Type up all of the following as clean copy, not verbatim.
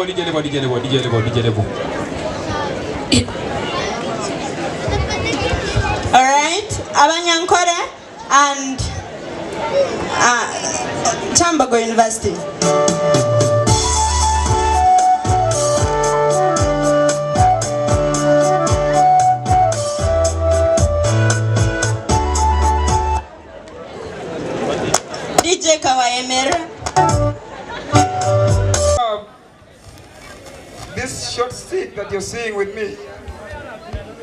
All right, Abanyankore and Chambago University. DJ Kawayemere. This short stick that you're seeing with me,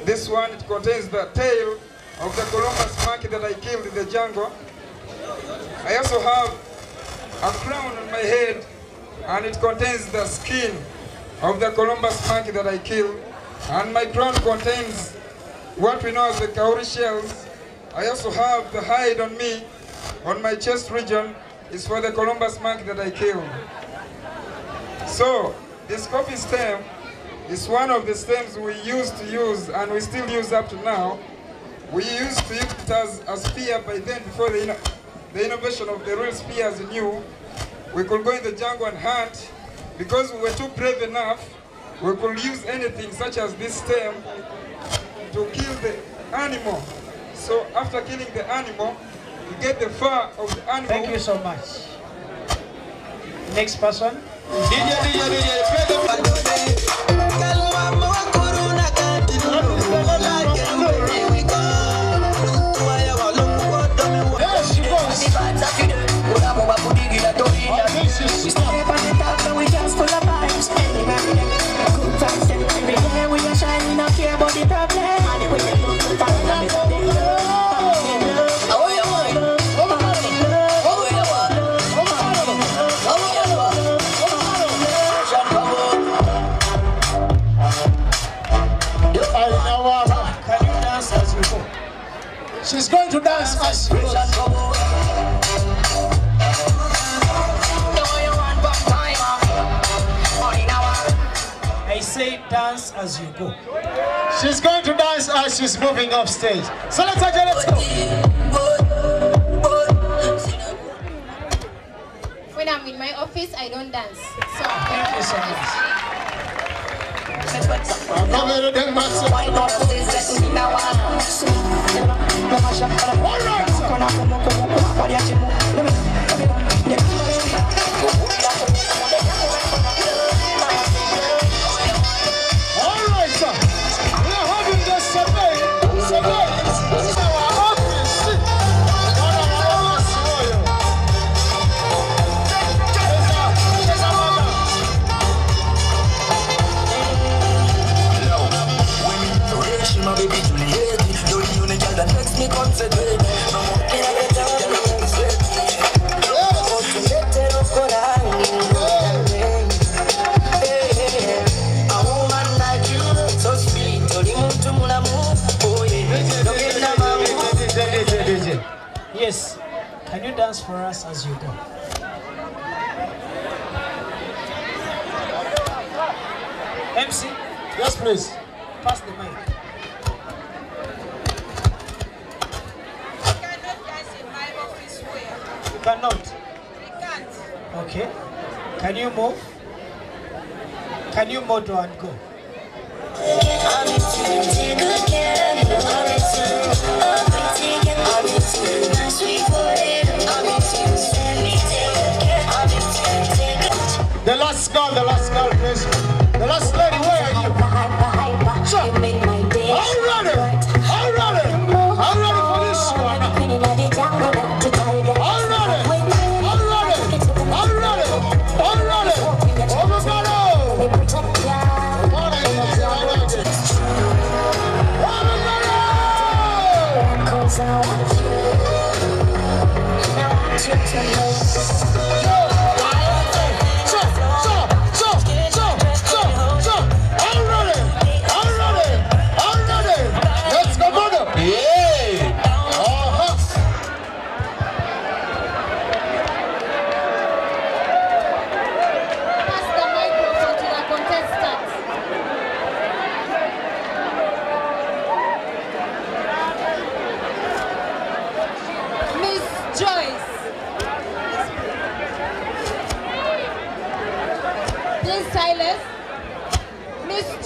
this one, it contains the tail of the Columbus monkey that I killed in the jungle. I also have a crown on my head, and it contains the skin of the Columbus monkey that I killed. And my crown contains what we know as the cowrie shells. I also have the hide on me, on my chest region, is for the Columbus monkey that I killed. So, this coffee stem is one of the stems we used to use, and we still use up to now. We used to use it as a spear by then, before the innovation of the real spears new. We could go in the jungle and hunt. Because we were too brave enough, we could use anything such as this stem to kill the animal. So after killing the animal, you get the fur of the animal. Thank you so much. Next person. She's going to dance as she goes. I say dance as you go. She's going to dance as she's moving off stage. So let's go. When I'm in my office, I don't dance. So thank you so much. Yes, can you dance for us as you go? MC? Yes, please. Pass the mic. I cannot dance in my office wear. You cannot? I can't. Okay. Can you move? Can you motor and go? The last girl, please. The last lady, where are you? Sure. I'm ready for this one.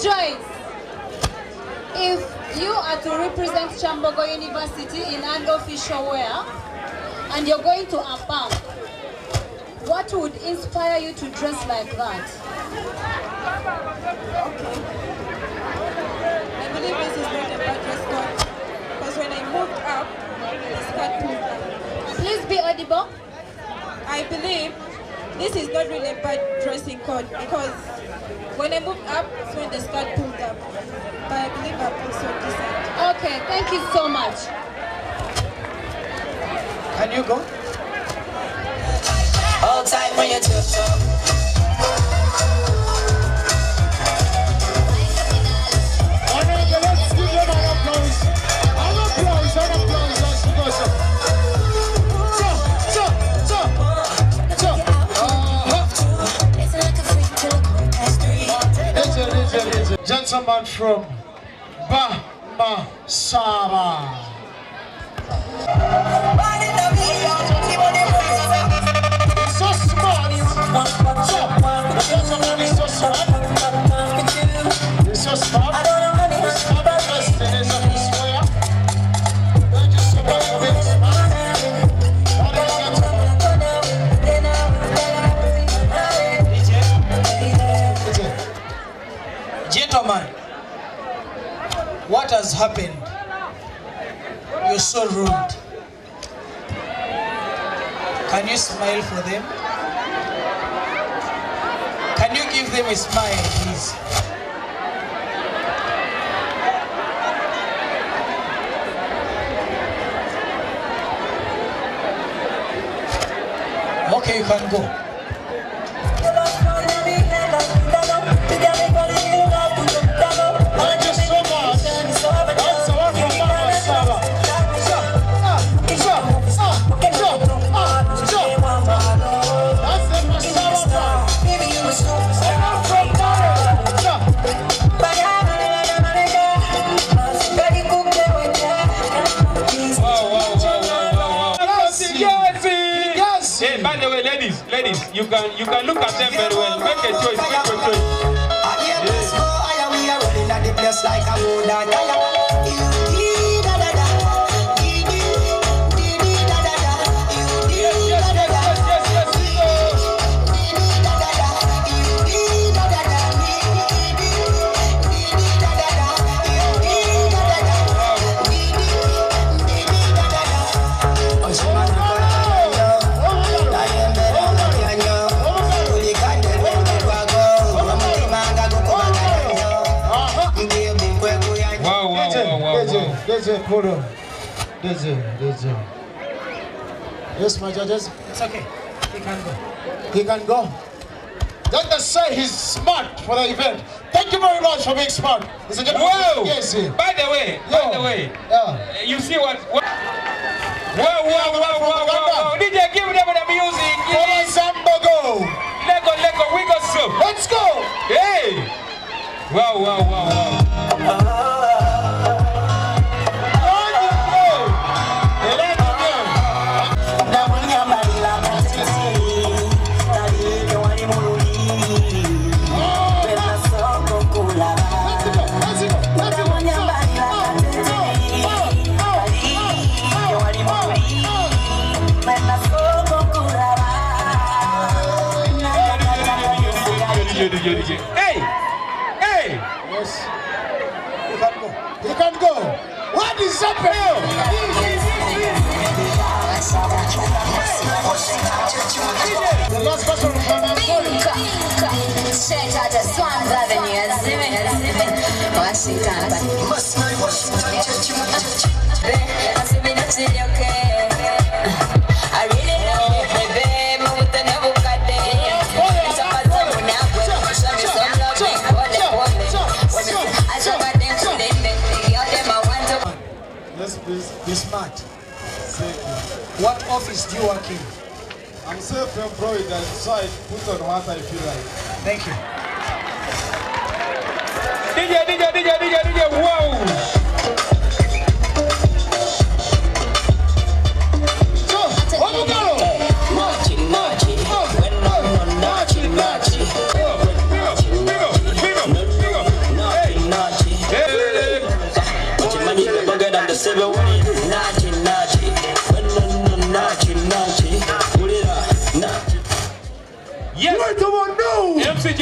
Joyce, if you are to represent Chambogo University in unofficial wear and you're going to a bank, what would inspire you to dress like that? Okay. I believe this is not a bad dress code because when I moved up, the skirt pulled up. Please be audible. I believe this is not really a bad dressing code because when I moved up, it's when the skirt pulled up. But I believe I'm also decent. Okay, thank you so much. Can you go? All time when you touch up. Alright, let's give them an applause. An applause, an applause, as we go, sir. Gentleman from Bamasara. He's so smart. Gentleman is so smart. He's so smart. He's smart dressed in his office wear. Thank you so much for being smart. Gentlemen, what has happened? You're so rude. Can you smile for them? Can you give them a smile, please? Okay, you can go. Thank you so much. That's the one from Bamasara. That's the Masara part. Hey, by the way, ladies, you can look at them very well. Make a choice, make your choice. DJ, hold on. DJ. Yes, my judges. It's okay. He can go. He can go. Let us say he's smart for the event. Thank you very much for being smart. Whoa! Yes. By the way, Yeah. you see what? Whoa! DJ, give them the music. For Chambogo. Lego, we got some. Let's go. Hey! Wow. Hey! Yes. He can go. What is happening? The last person from our story. Straight out of Swans Avenue, Washington. I really love you, baby, with the never got Let's be smart. What office do you work in? I'm self-employed and so I put on what I feel like. Thank you. DJ, wow!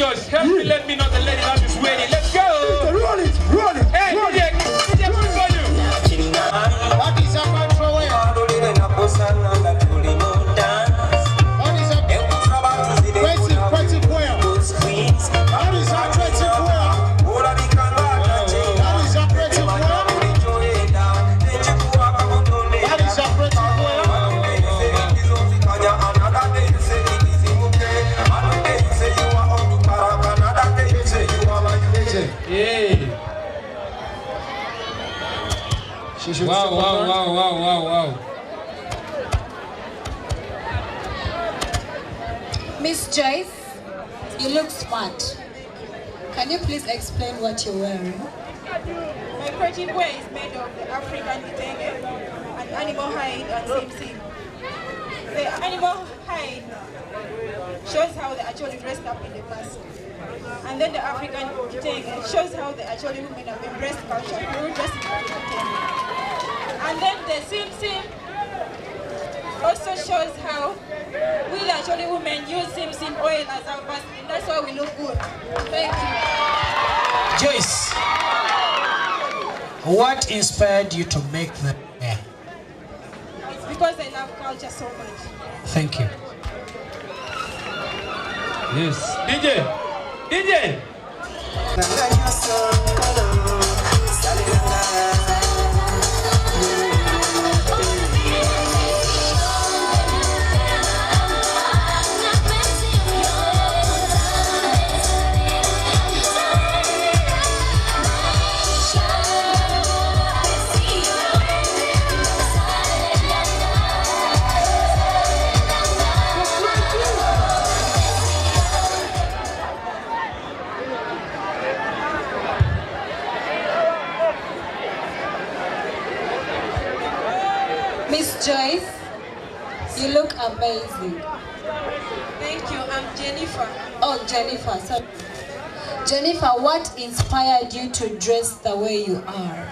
Josh, help me, let me know the lady that is waiting. Let's go. Roll it. Hey, DJ, put volume. What is up, control? What is up? Crazy where? What is up, crazy where? What is up, crazy where? What is up, crazy Yeah. Wow. Miss Joyce, you look smart. Can you please explain what you're wearing? My creative wear is made of the African kitenge and animal hide and sim. The animal hide shows how they actually dressed up in the past. And then the African kitenge shows how the actually women have embraced culture through dressing up in kitenge. And then the sim also shows how we actually women use sim oil as our vaseline. That's why we look good. Thank you. Joyce, what inspired you to make the hair? It's because I love culture so much. Thank you. Yes. DJ. Miss Joyce, you look amazing. Thank you. I'm Jennifer. Oh, Jennifer. So, Jennifer, what inspired you to dress the way you are?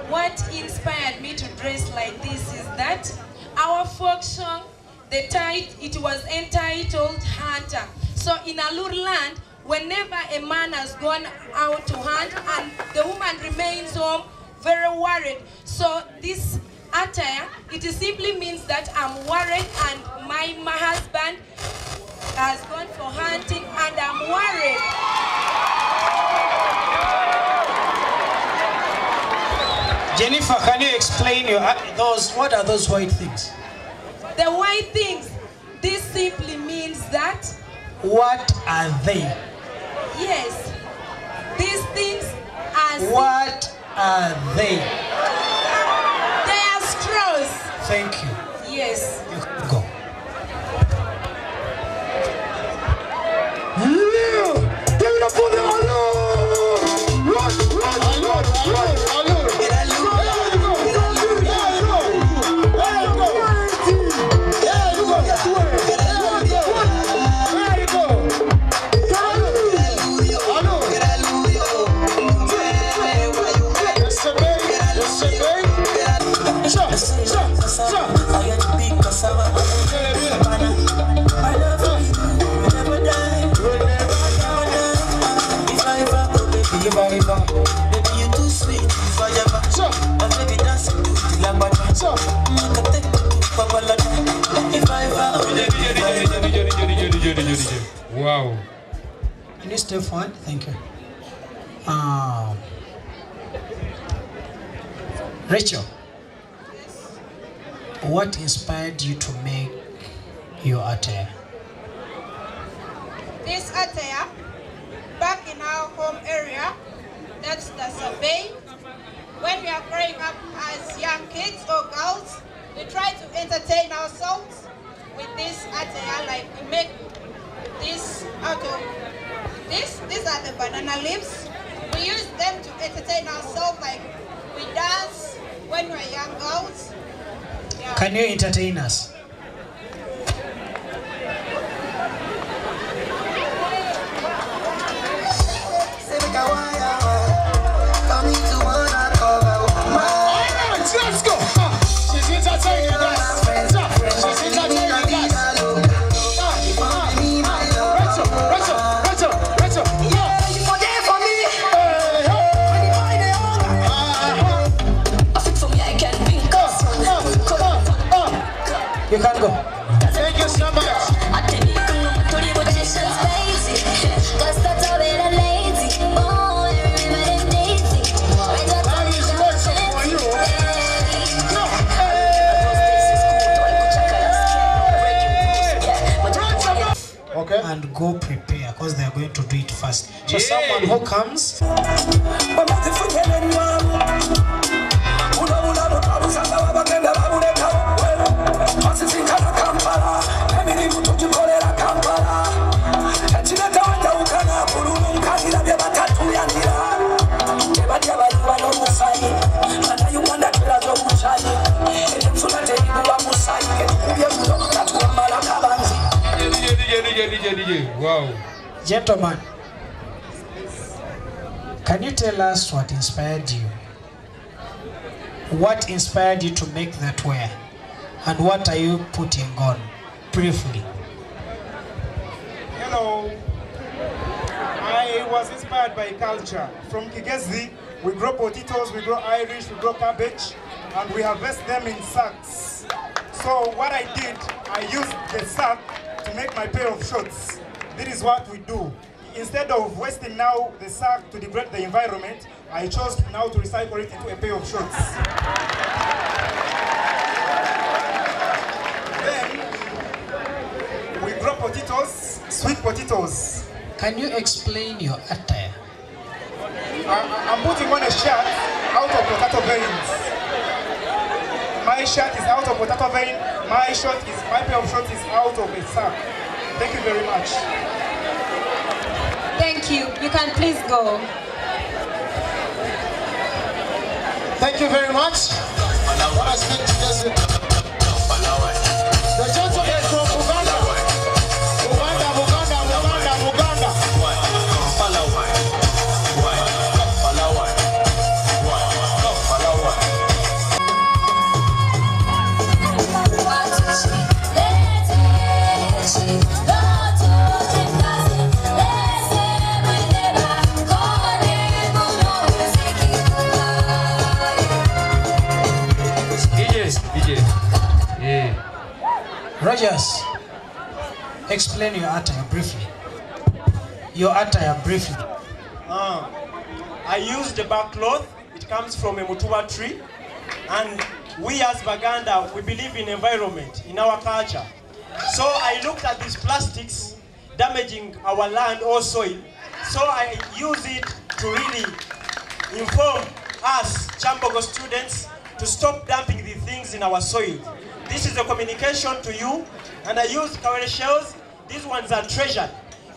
What inspired me to dress like this is that our folk song, it was entitled Hunter. So in Alur land, whenever a man has gone out to hunt and the woman remains home very worried. So this attire, it simply means that I'm worried and my husband has gone for hunting and I'm worried. Jennifer, can you explain what are those white things? The white things, this simply means that. What are they? Yes, these things are. What are they? They are straws. Thank you. Yes. You can go. Give it up for the Wow. Can you step forward? Thank you. Rachel, what inspired you to make your attire? This attire, back in our home area, that's the survey. When we are growing up as young kids or girls, we try to entertain ourselves with this attire. Like we make this out of this. These are the banana leaves. We use them to entertain ourselves. Like we dance when we're young girls. Yeah. Can you entertain us? Let's go. She's entertaining us. She's entertaining us. Rachel. Thank you so much. Okay. And go prepare because they are going to do it first. So someone who comes. DJ. Wow. Gentlemen, can you tell us what inspired you? What inspired you to make that wear? And what are you putting on? Briefly. Hello. I was inspired by culture. From Kigezi, we grow potatoes, we grow Irish, we grow cabbage, and we harvest them in sacks. So what I did, I used the sack to make my pair of shorts. This is what we do. Instead of wasting now the sack to degrade the environment, I chose now to recycle it into a pair of shorts. Then we grow potatoes, sweet potatoes. Can you explain your attire? I'm putting on a shirt out of potato veins. My shirt is out of potato vein. My pair of shorts is out of a sack. Thank you very much. Thank you. You can please go. Thank you very much. What I speak to this, the gentleman from Uganda. Uganda. DJ. Yeah. Rogers, explain your attire briefly. I use the back cloth. It comes from a mutuba tree. And we as Baganda, we believe in environment, in our culture. So I looked at these plastics damaging our land or soil. So I use it to really inform us, Chambogo students, to stop dumping the things in our soil. This is a communication to you. And I use cowrie shells. These ones are treasured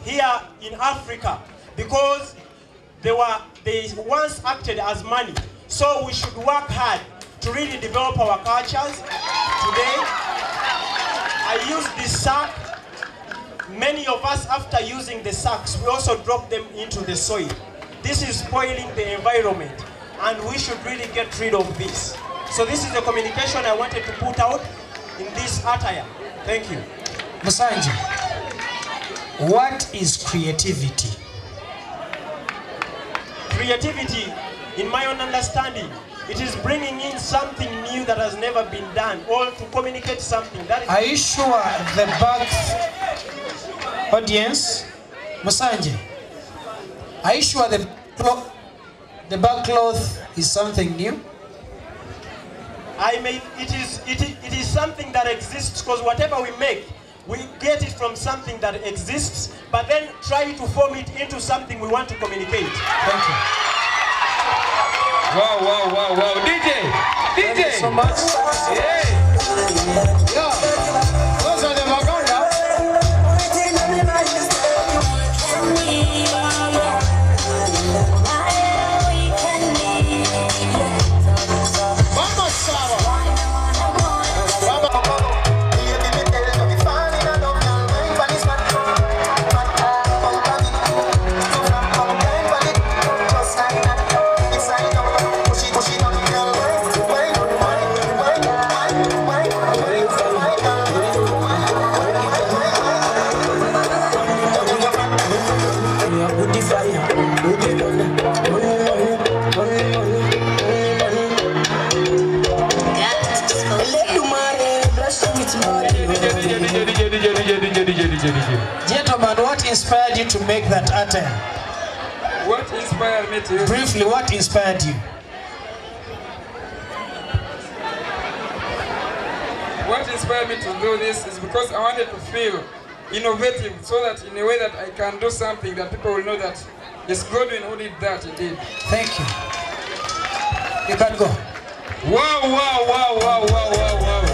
here in Africa because they once acted as money. So we should work hard to really develop our cultures. Today, I use this sack. Many of us, after using the sacks, we also drop them into the soil. This is spoiling the environment, and we should really get rid of this. So this is the communication I wanted to put out in this attire. Thank you. Musanje, what is creativity? Creativity, in my own understanding, it is bringing in something new that has never been done, or to communicate something. That is. Are you sure the back audience, Musanje, are you sure the back cloth is something new? It is something that exists because whatever we make, we get it from something that exists, but then try to form it into something we want to communicate. Thank you. Wow. DJ. Thank you so much. Yeah. Those are the Baganda. Mama Sarah. Gentlemen, what inspired you to make that attire? What inspired me to? Briefly, what inspired you? What inspired me to do this is because I wanted to feel innovative, so that in a way that I can do something that people will know that it's Godwin who did that indeed. Thank you. You can go. Wow, wow, wow, wow, wow, wow, wow.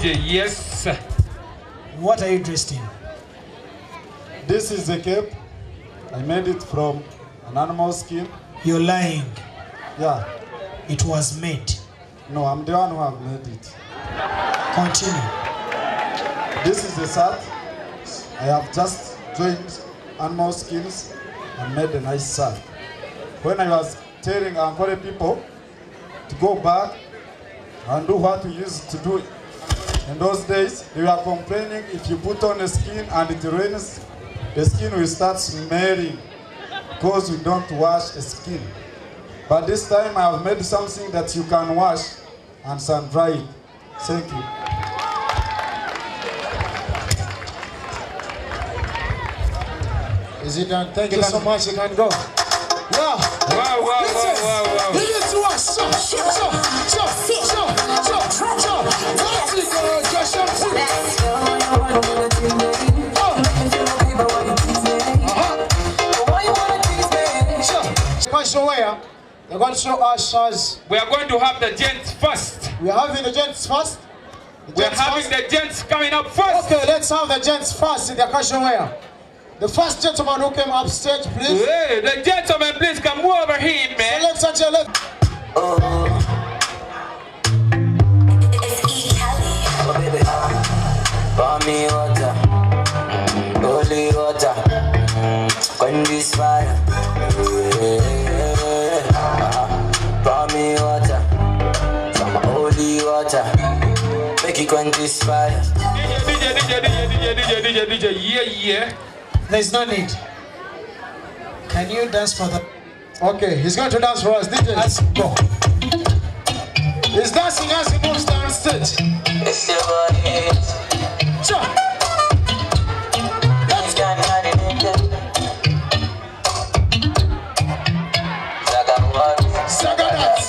Yes. What are you dressed in? This is a cape. I made it from an animal skin. You're lying. Yeah. It was made. No, I'm the one who have made it. Continue. This is a shirt. I have just joined animal skins and made a nice shirt. When I was telling Ankole people to go back and do what we used to do in those days, they were complaining if you put on a skin and it rains, the skin will start smelling because we don't wash a skin. But this time I have made something that you can wash and sun dry it. Thank you. Is it done? Thank you so much. You can go. Yeah. Wow, wow, wow, wow, wow. Listen to us. They're going to show us as we are going to have the gents first. We are having the gents first. We are having the gents coming up first. Okay, let's have the gents first in the casual wear. The first gentleman who came up stage, please. Hey, the gentleman, please come over here, man. So let's actually let. It's E. Kelly. Oh, baby. Pour me water. Holy water. When this fire. Pour me water. Some holy water. Make it quench this fire. DJ, yeah. There's no need. Can you dance for the... Okay, he's going to dance for us. DJ, let's go. He's dancing as he moves down stage. It's your body. Sure. Let's go. Saga dance.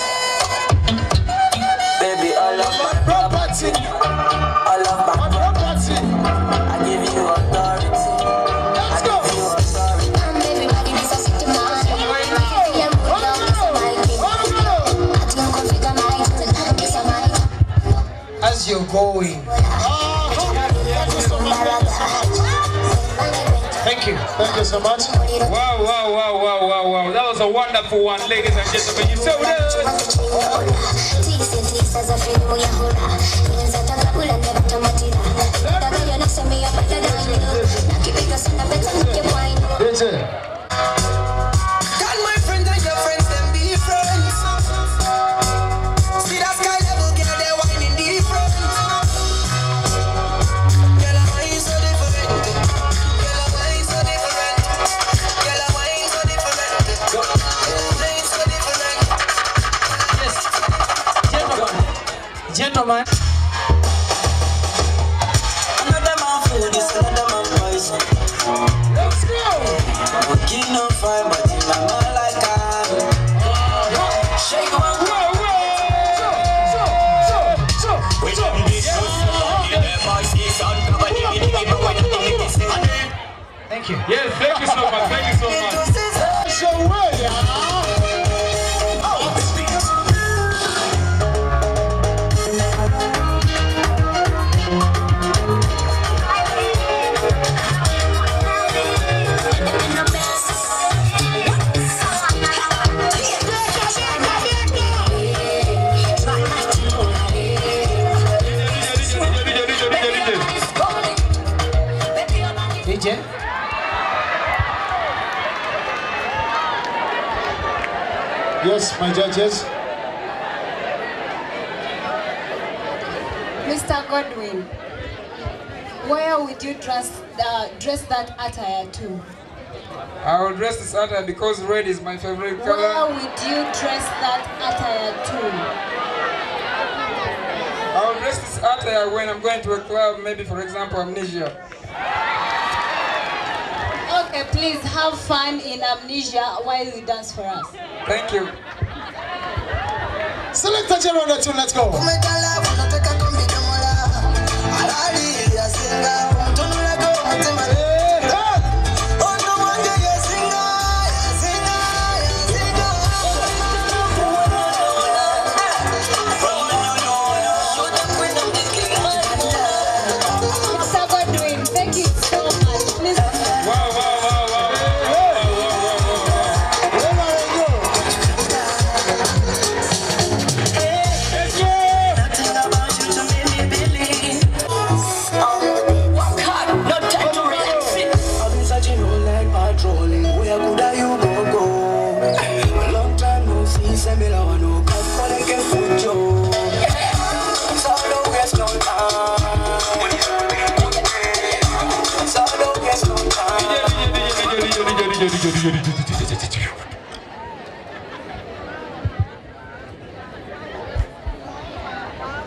Baby, all of my property. All of my property. I give you authority. Let's go. As you're going. Thank you. Thank you so much. Wow, wow, wow, wow, wow, wow. That was a wonderful one, ladies and gentlemen. You saw that? Can my friends and your friends them be friends? See that sky level, girl, they're whining different. Girl, I'm wine so different. Girl, I'm wine so different. Girl, I'm wine so different. Wine so different. Yes. Gentlemen. Another man food is another man poison. Let's go. Working on fire, but in my mind like I'm shake one. Thank you. Yes, thank you so much. Thank you so much. So well, Yes, my judges. Mr. Godwin, where would you dress that attire to? I will dress this attire because red is my favorite Where color. would you dress that attire to? I will dress this attire when I'm going to a club, maybe for example Amnesia. Okay, please have fun in Amnesia while you dance for us. Thank you. Select a general on that tune, let's go. Mr. Godwin, thank you so much. Please.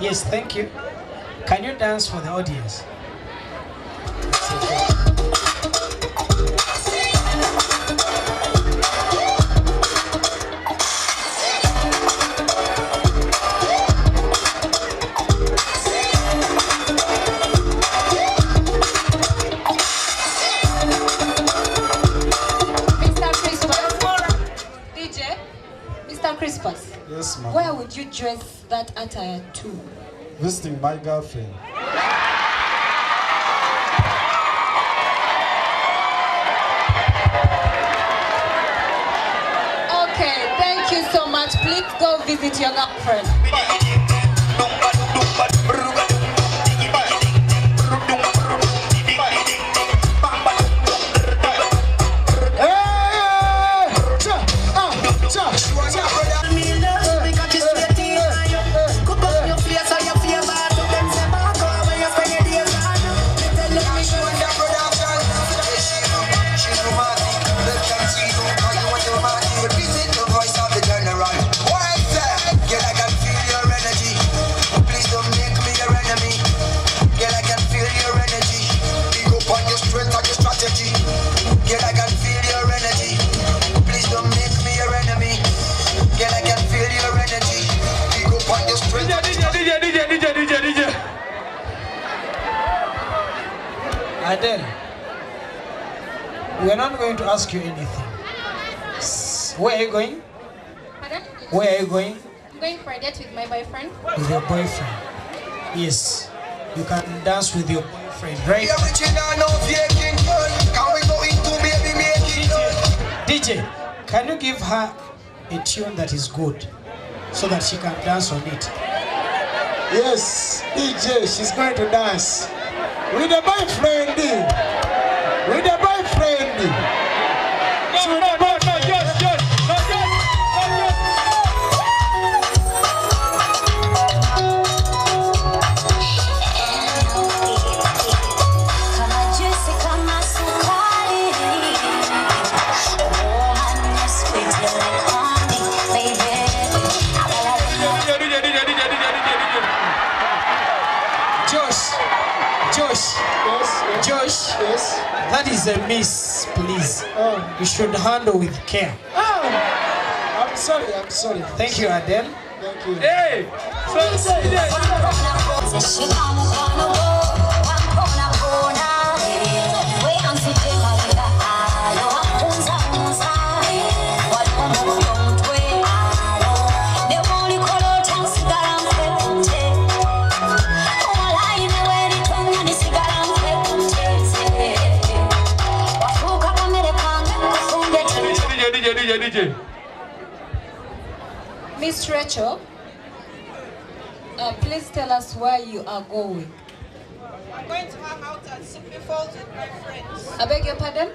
Yes, thank you. Can you dance for the audience? Mr. Crispus, Yes, ma'am. where would you dress that attire to? Visiting my girlfriend. Okay, thank you so much. Please go visit your girlfriend. Adele, we are not going to ask you anything. Where are you going? Pardon? Where are you going? I'm going for a date with my boyfriend. With your boyfriend. Yes, you can dance with your boyfriend, right? DJ, can you give her a tune that is good so that she can dance on it? Yes, DJ, she's going to dance. With a boyfriend. With a boyfriend. Josh, yes. That is a miss, please. You should handle with care. I'm sorry. Thank you, Adele. Thank you. Hey! DJ. Miss Rachel, please tell us where you are going. I'm going to hang out at Simply Falls with my friends. I beg your pardon?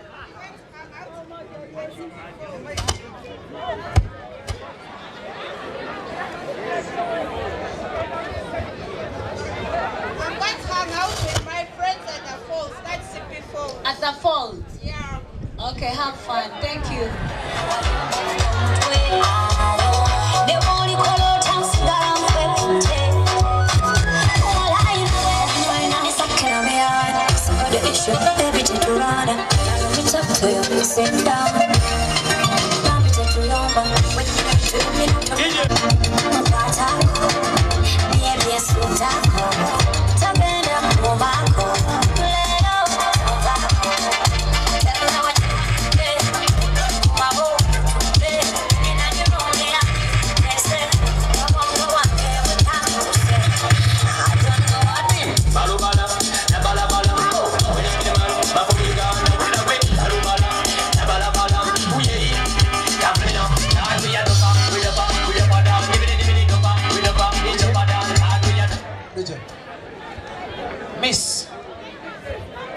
Miss,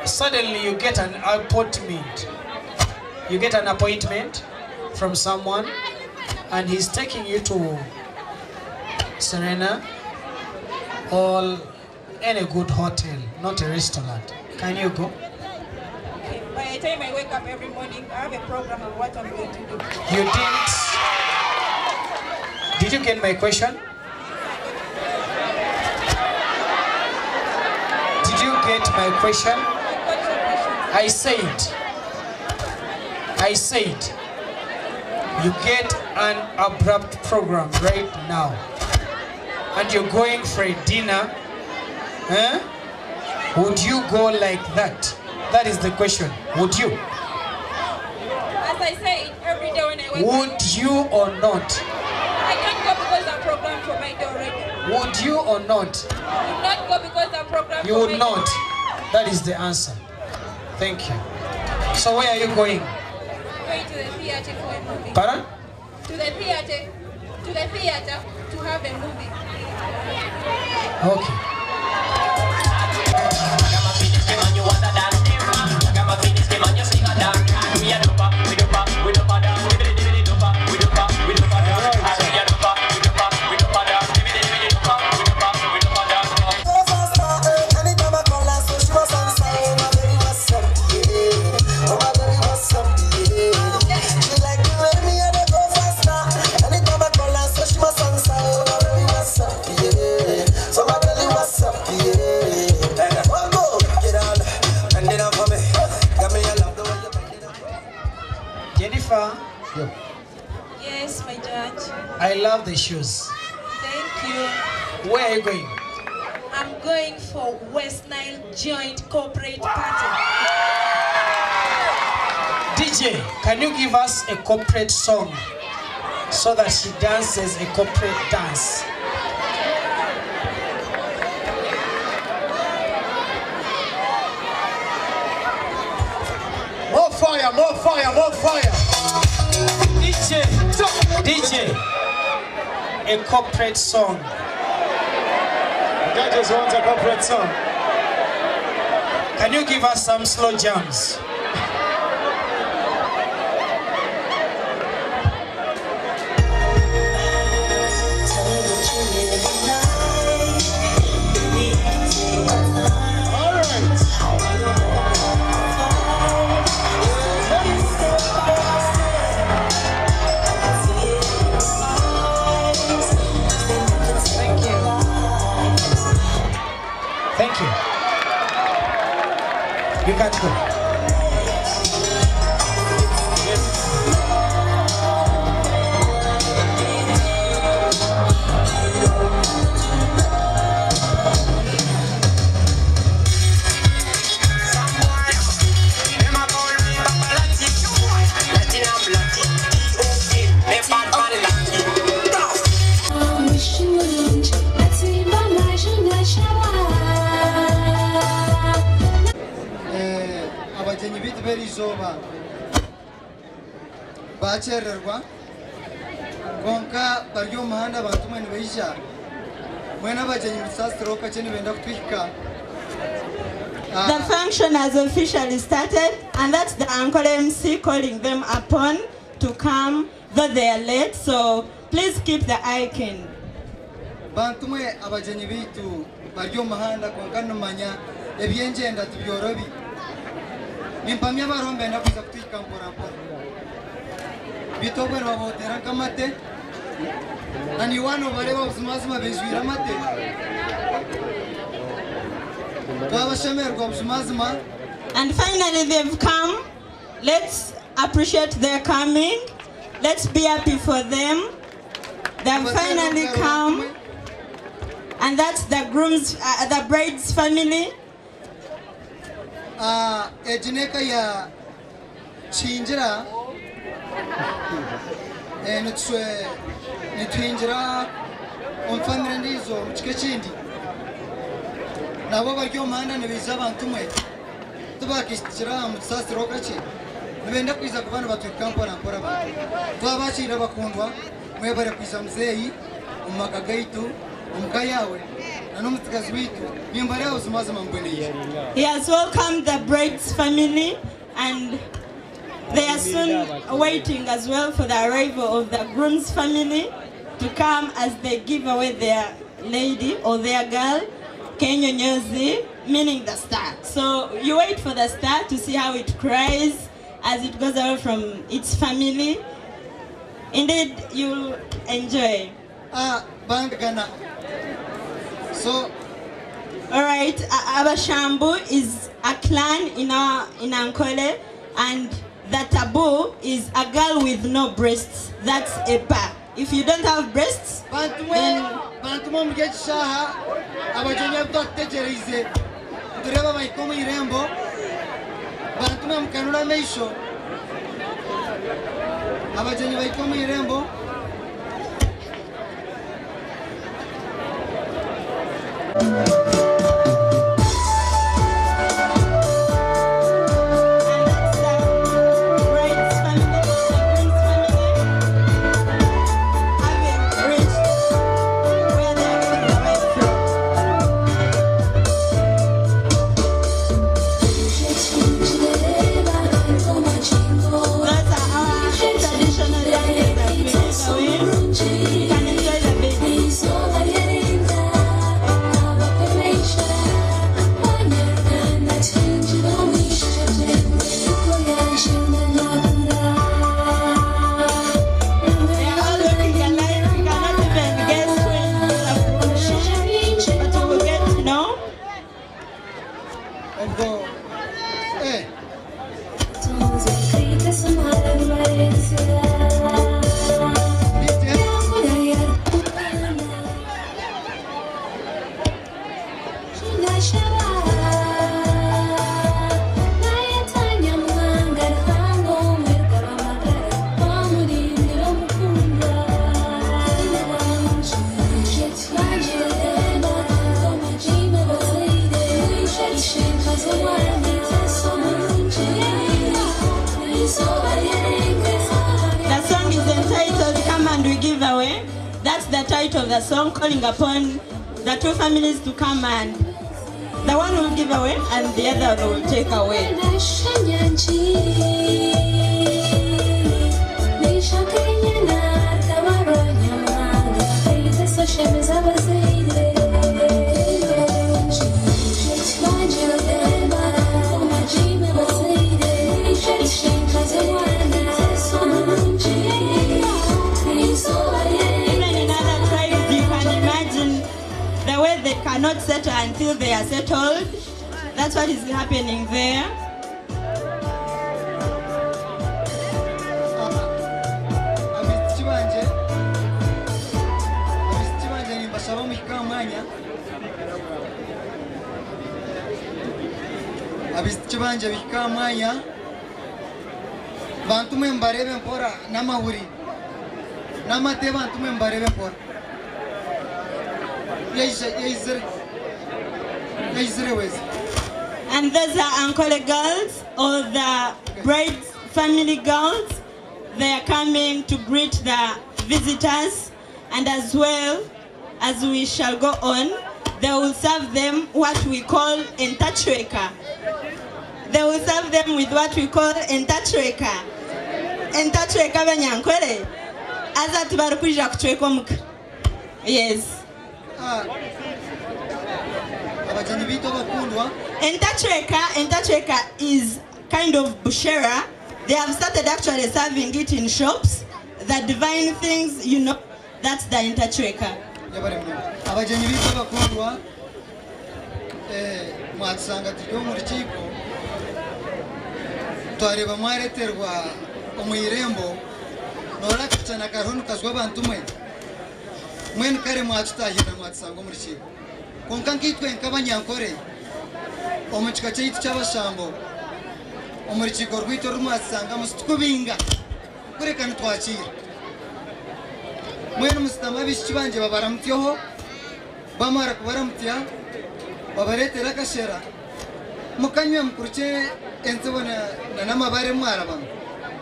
suddenly you get an appointment. You get an appointment from someone and he's taking you to Serena or any good hotel, not a restaurant. Can you go? Okay. By the time I wake up every morning, I have a program of what I'm going to do. You didn't. Did you get my question? Did you get my question? I said, you get an abrupt program right now, and you're going for a dinner. Would you go like that? That is the question. Would you? As I say, every day when I wake up. Would you or not? I can't go because I'm programmed for my day already. Would you or not? I would not go because I'm programmed You for would my not. day. That is the answer. Thank you. So where are you going? I'm going to the theater for a movie. Pardon? To the theater to have a movie. Okay. Jennifer, Yes, my judge. I love the shoes. Thank you. Where are you going? I'm going for West Nile Joint Corporate Party. DJ, can you give us a corporate song so that she dances a corporate dance? More fire, more fire, more fire. DJ, a corporate song. Judges want a corporate song. Can you give us some slow jams? Thank you. You can go. abagenyi bitu berizoba bacererwa konka bari umuhanda abantu mwe nibaisha mwe n'abagenyi musasiro kace nibenda kutwika. The function has officially started, and that's the Uncle MC calling them upon to come, though they are late, so please keep the eye keen. Bantu mwe abagenyi bitu bari umuhanda konka numanya ebyengenda tubyorobi nimpamya barombe ndakuza kutwika mpora bitogwe babotera kamate ani wano bareba ubuzimazima bezwira amate twabashemerwa ubuzimazima. And finally they've come. Let's appreciate their coming. Let's be happy for them. They've finally come. And that's the bride's family. Ejineka ya chinjira nitwinjira family ndizo mchike chindi nabo baryo manda nibiza abantu mwe tubakishira mutsasi rokachi nibenda kwiza kubana batwikampora mpora abantu twabashira bakundwa mwe bare kwiza mzeyi umakagaitu umkayawe. He has welcomed the bride's family, and they are soon waiting as well for the arrival of the groom's family to come as they give away their lady or their girl, Kenyonyozi, meaning the star. So you wait for the star to see how it cries as it goes away from its family. Indeed, you'll enjoy. So, all right, Abashambu is a clan in Ankole, and the taboo is a girl with no breasts. That's a pa. If you don't have breasts, then that's the title of the song, calling upon the two families to come, and the one will give away and the other will take away. They cannot settle until they are settled. That's what is happening there. Abisitibanje bikamanya bantu membarebe mpora namahuri namate bantu membarebe mpora. And those are Ankole girls, or the bride's family girls. They are coming to greet the visitors, and as well as we shall go on, they will serve them what we call entachweka. They will serve them with what we call entachweka. Entachweka banyankole. Aza tubarukuja kuchweka muka. Yes. Entachweka is kind of bushera. They have started actually serving it in shops. The divine things, you know, that's the entachweka. Abajeni bito bakundwa mwatsanga tujyo mu rukiko twareba mwareterwa umuyirembo nora kichana karonu kazwa bantu mwen kare mwatutahira mwatsango muri kigo konka nkitwe nkabanyankore omuchika cyitu cy'abashambo omuri kigo rwito rumwatsanga mustukubinga kurekana twakira mwen musitama bishiki banje babaramutyeho bamara kubaramutya babaretera akashera mukanywe mukuruke enzebona n'amabare mwarabanga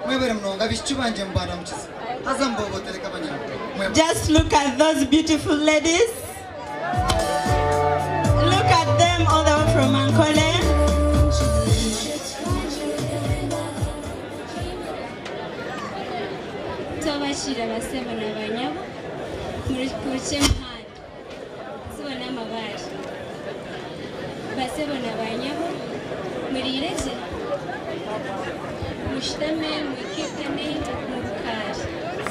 mwebere mnonga bishiki banje mbana mukiza azambobotereka abanyankore. Just look at those beautiful ladies. Look at them all the way from Ankole. Tubashira basebo n'abanyabo muri kuchemhani. Sibona amabari. Basebo n'abanyabo muri ireje. Mushtame mwikitane mubukari.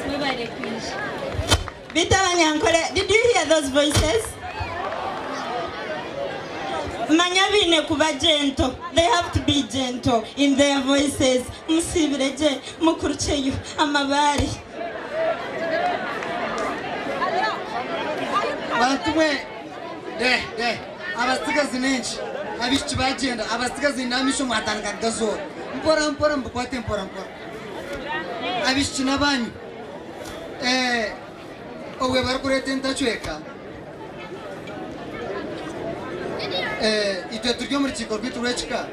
Mwebare kwinshi. Vita Banyankole, did you hear those voices? Manyabine kuba gentle. They have to be gentle in their voices. Musibireje, mukurucheyo, amabari. Bantuwe, abasigazi nenshi, abishiki bagenda, abasigazi namisho mwatanga gazoro. Mpora mbukwate mpora. Abishiki nabanyu. Owe barakurete ntachweka. Itwe turyo muri kigo rw'iturwechika.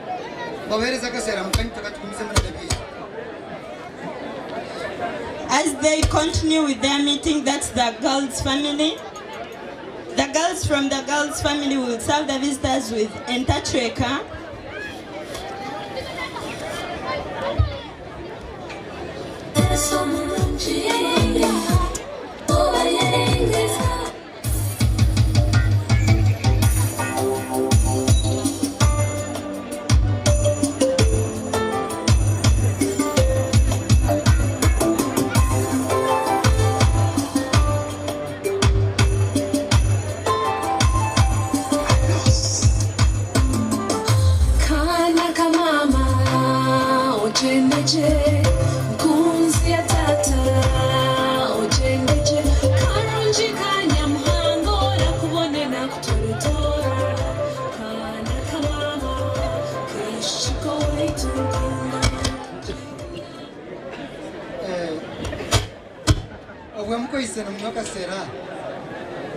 Babereza kasera mukanyita tukumize muri ndabye. As they continue with their meeting, that's the girls' family. The girls from the girls' family will serve the visitors with entachweka.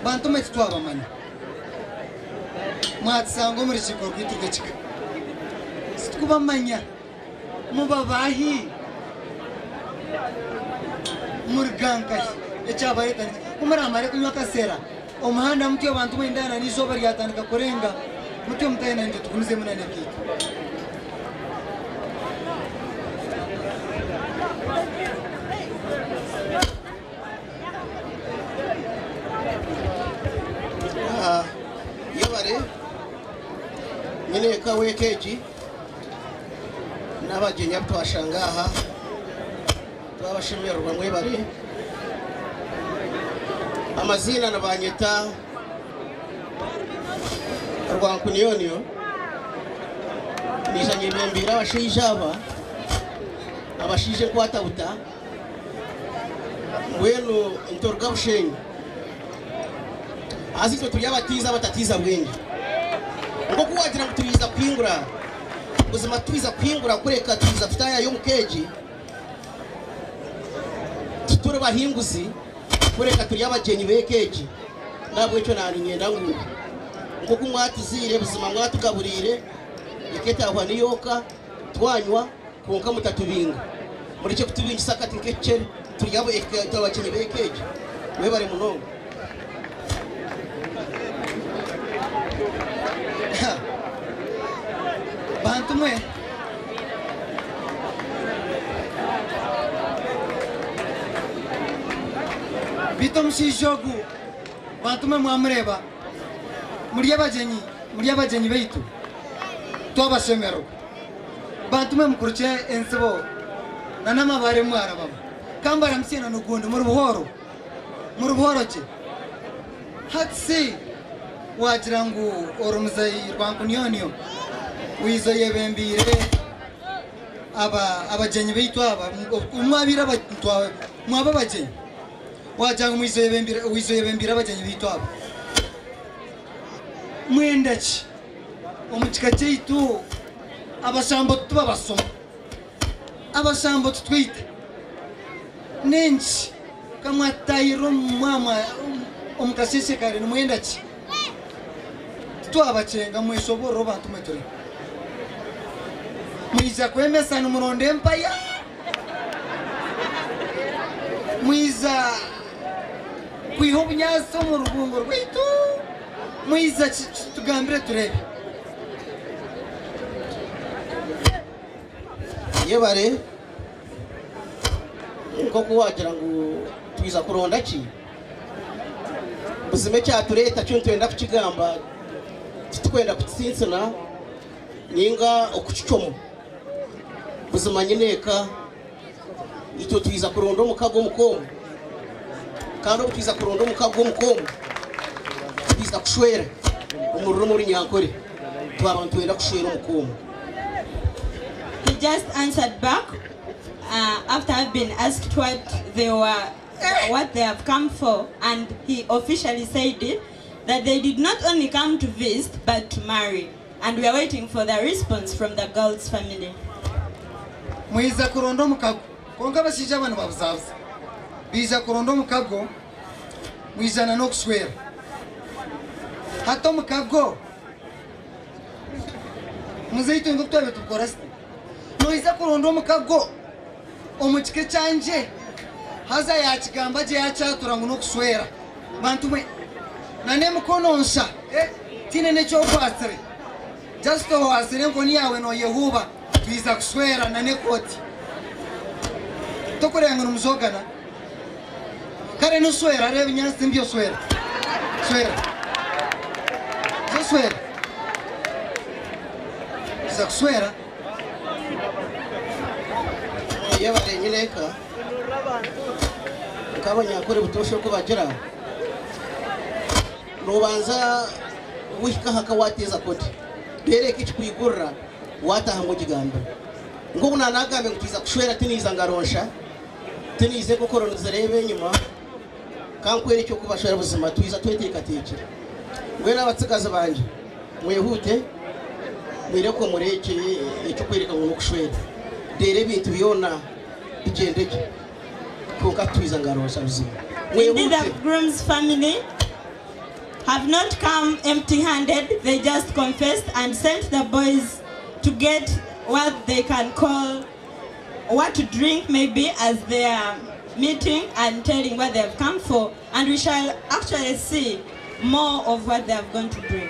Bantu metwaba manya. Mwatsango muri kigo rw'iturwechika. Situkuba manya. Mubabahi. Murganka. Echabareta. Kumaramare kunywa kasera. Omuhanda mutyo bantu mwendana nizoba ryatandika kurenga. Mutyo mutayena nje tukumize munane kiki. Nyine kawekeji n'abagenya twashangaha twabashimirwa mwe bari amazina nabanyeta Rwankuniyoniyo nijanye bembira abashijaba abashije kwatabuta wenu ntorga bushenyi azito tuyabatiza batatiza bwenge ngo kuwagira ngo tubiza kwingura ubuzima tubiza kwingura kureka tubiza tutaya yo mukeji tutore bahinguzi kureka turi abagenyi bekeji nabwo cyo nari ngenda ngo kumwatizire ubuzima mwatugaburire iketa aho niyoka twanywa konka mutatubinga muri cyo kutubinga sakati nkecere turi abagenyi bekeji we bari munongo Bantu mwe Bito mshijogu bantu mwe mwamureba muri abagenyi beitu twabashemero bantu mwe mukuruke ensebo nanamabare mwarabamo kambara msina nugundi muri buhoro je hatsi wagira ngo orumuzayi Rwankuniyoniyo wizo yebembire abagenyi beitu aba umwabira batwawe mwaba bagenyi wajanga mwizoyebembira abagenyi bitu abo mwenda ki omukika kyaitu abasambo tuba basoma abasambo tutwite nenki kamwatayiro mama omukasese kare nimwenda ki twabacenga mwesoboro bantu metore mwiza kwemesa numuronde empaya mwiza kwiha obunyasi omu rubungo rwaitu mwiza tugambire turebe yebare nkoko wagira ngo twiza kuronda ki buzime cyatureta cyo twenda kukigamba tukwenda kutsinsana ninga okukicomo buzima nyineka ito twiza kuronda omukago mukomo kandi twiza kuronda omukago mukomo twiza kushwera umuriro muri nyankore twabantu twenda kushwera omukomo. He just answered back after I've been asked what they have come for, and he officially said it, that they did not only come to visit but to marry, and we are waiting for the response from the girl's family. Mwiza kurondo mukago konga basija abantu babuzabuza biza kurondo mukago mwizana no kuswera hato mukago muzeito ngo twabe tukorasi noiza kurondo mukago omukike cyanje haza yakigamba je yacatura ngo no kuswera bantu mwe nane mukononsha tine necho kwasire just wasire ngo ni yawe no yehuba twiza kuswera nane koti tokurenga numuzogana kare no swera rebe nyasi mbyo swera swera za kuswera yebare nyineka kabanya kore butosho ko bagira nubanza wishika haka wateza koti bereke kikwigurra wataha mu gigamba ngo unanagambe ngutiza kushwera tiniza ngaronsha tinize kokoroniza rebe nyuma kankwere cyo kubashara buzima twiza tweteka tekera we n'abatsigaza banje mwehute mwire ko mureke icyo kwereka ngo kushwera dere bintu biyona bigendeke kuko twiza ngaronsha buzima. Indeed, the groom's family have not come empty-handed. They just confessed and sent the boys to get what they can call what to drink, maybe, as they are meeting and telling what they have come for, and we shall actually see more of what they have gone to bring.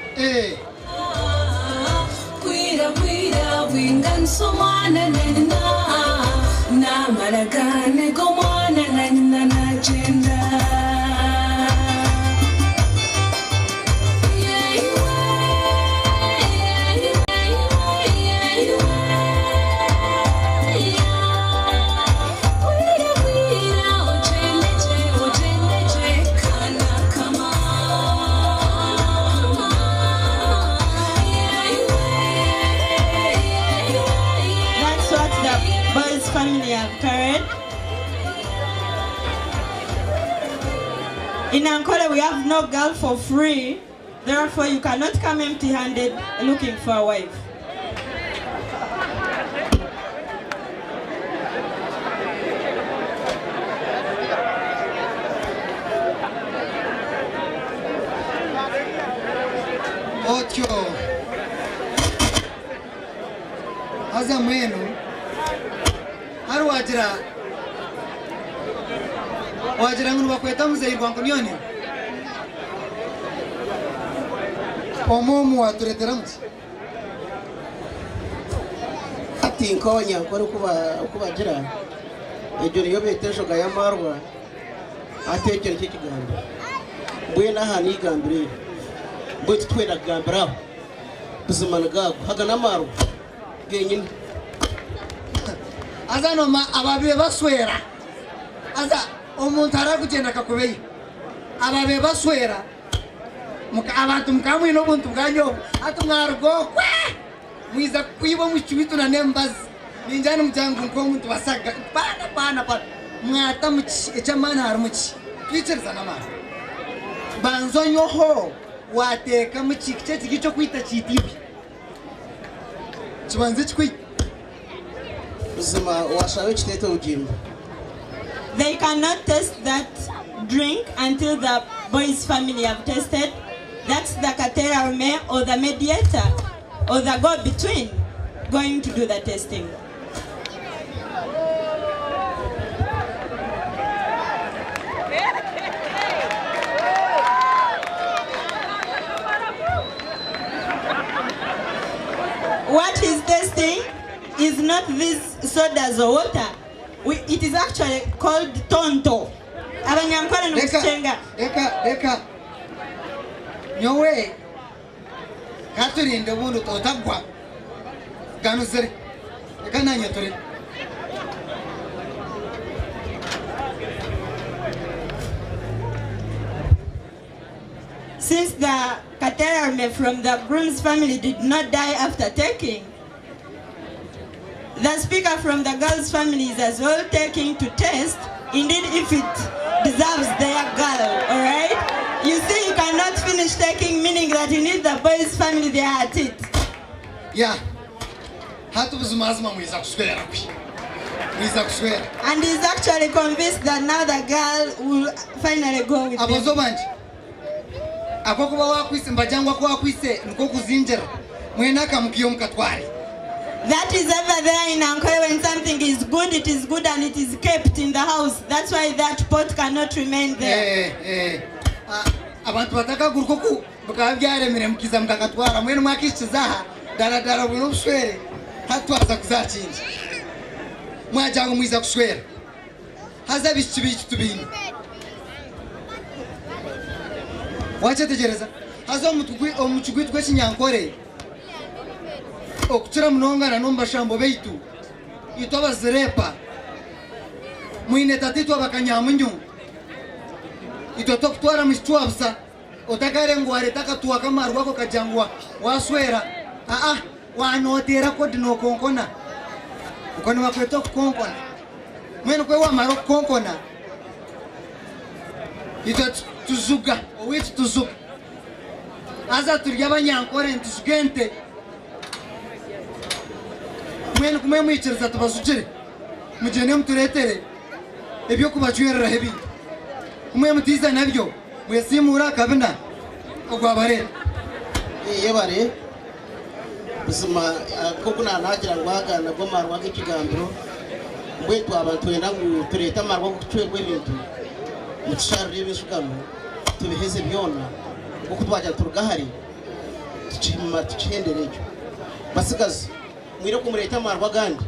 Family have carried. In Ankole we have no girl for free, therefore you cannot come empty-handed looking for a wife. Otyo aza mwenu wagira ngo bakweta muzeyirwa ngo nyone omumu waturetera muti ati nkonya ko kubagira ejo niyo betejo ga yamarwa atekere cyo kiganda mbwe nahani igambire mbwe twenda gambira buzimana gago hagana maru genyine aza noma ababe baswera aza omuntu arakugenda kakubeye ababe baswera muka abantu mukamwe no buntu bwanyo atumwargo kwe mwiza kwibo muchibitu na nembazi ninjani mjangu nko muntu basaga pana mwata muki ekyamaani harimu ki twikiriza n'amaani banza onyoho wateeka muki kiki ekigi ky'okwita kiita ibi kibanza kikwita buzima washaba ekiteete ugimba. They cannot taste that drink until the boy's family have tasted. That's the katerarme or the mediator or the go-between going to do the testing. What he's testing is not these sodas or water. It is actually called tonto. Abanyankole n'okuchenga. Eka. Nyowe. Katurinde bundu otagwa. Ganuzeri. Eka nanya turi. Since the katerarme from the groom's family did not die after taking, the speaker from the girl's family is as well taking to test, indeed if it deserves their girl, all right? You see, you cannot finish taking, meaning that you need the boy's family there at it. Yeah. Hatu buzumazima mwiza kuswera kwi. Mwiza kuswera. And he's actually convinced that now the girl will finally go with him. Abozo banje. Akokuba wakwise mbajangwa kwa wakwise nko kuzinjira. Mwena kamukiyo mkatwari. That is ever there in Ankole. When something is good and it is kept in the house. That's why that pot cannot remain there. Abantu bataka gurukoku bakabyare mire mukiza mkakatwara mwene mwakishizaha dara bwo buswere hatwaza kuzachinja mwajango mwiza kuswera haza bichi tubini wacha tegereza haza omuchugwi tw'Kinyankore okutura munongana n'ombashambo beitu itwa bazirepa mwine tatitwa bakanyamunyu itwa tokutwara mishitwa busa otakare ngware takatwa kamari wako kajangwa waswera wanotera kodi nokonkona ukoni wakweto kukonkona mwene kwe wamaro kukonkona itwa tuzuga owiti tuzuga aza turya Abanyankore ntuzugente mwene kumwe mwikiriza tubasugire mugene muturetere ebyo kubachwerera hebi kumwe mutiza nabyo mwesimura kabina ogwabarera yebare buzima koko nanagira ngwagana go marwa k'ikigambiro mbwetu abantu twenda ngo tureta marwa kucwegwe ibintu mutsharire bisugano tubiheze byona kuko twaje turugahari tuchima tuchenderejo basigaze mwire kumureta marwa gandi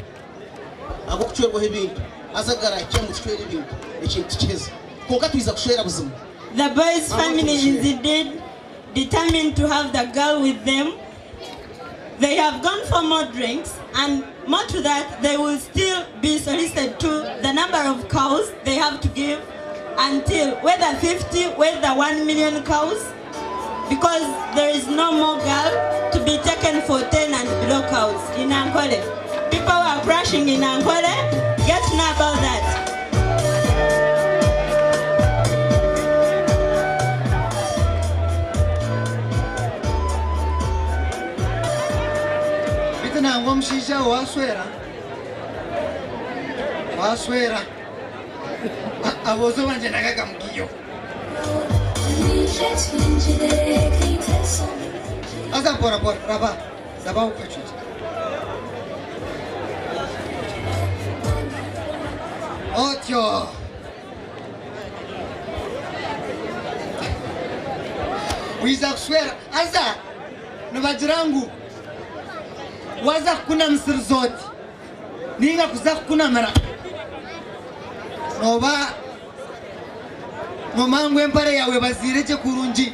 ago kucwegwe ibintu asagara cyamucwere ibintu ikintu kigeze konka twiza kushera buzima. The boy's family is indeed determined to have the girl with them. They have gone for more drinks, and more to that, they will still be solicited to the number of cows they have to give until whether 50, whether 1 million cows, because there is no more girl to be taken for 10 and below cows in Ankole. People are crashing in Ankole. Get to know about that. Nango mshisha waswera abozo banje nagaga mugiyo asa pora raba daba ukachuti otyo wiza kuswera asa nabajirangu waza kuna msiri zote ninga kuza kuna mara nomangu empare yawe bazireke kurungi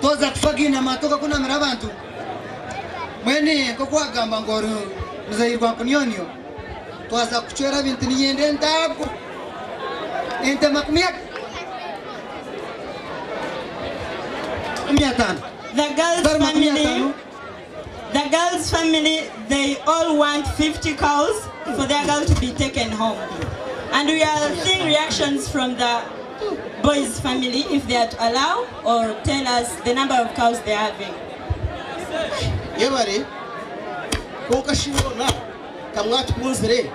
toza kufagina matoka kuna mara abantu mwene ko kwagamba ngoro muzayirwa kunyonyo twaza kuchwera bintu niyende ntago ente makumya kumyatana The girl's family, they all want 50 cows for their girl to be taken home. And we are seeing reactions from the boys' family if they are to allow or tell us the number of cows they are having. Yebare, konka shibona kamwatu kunzire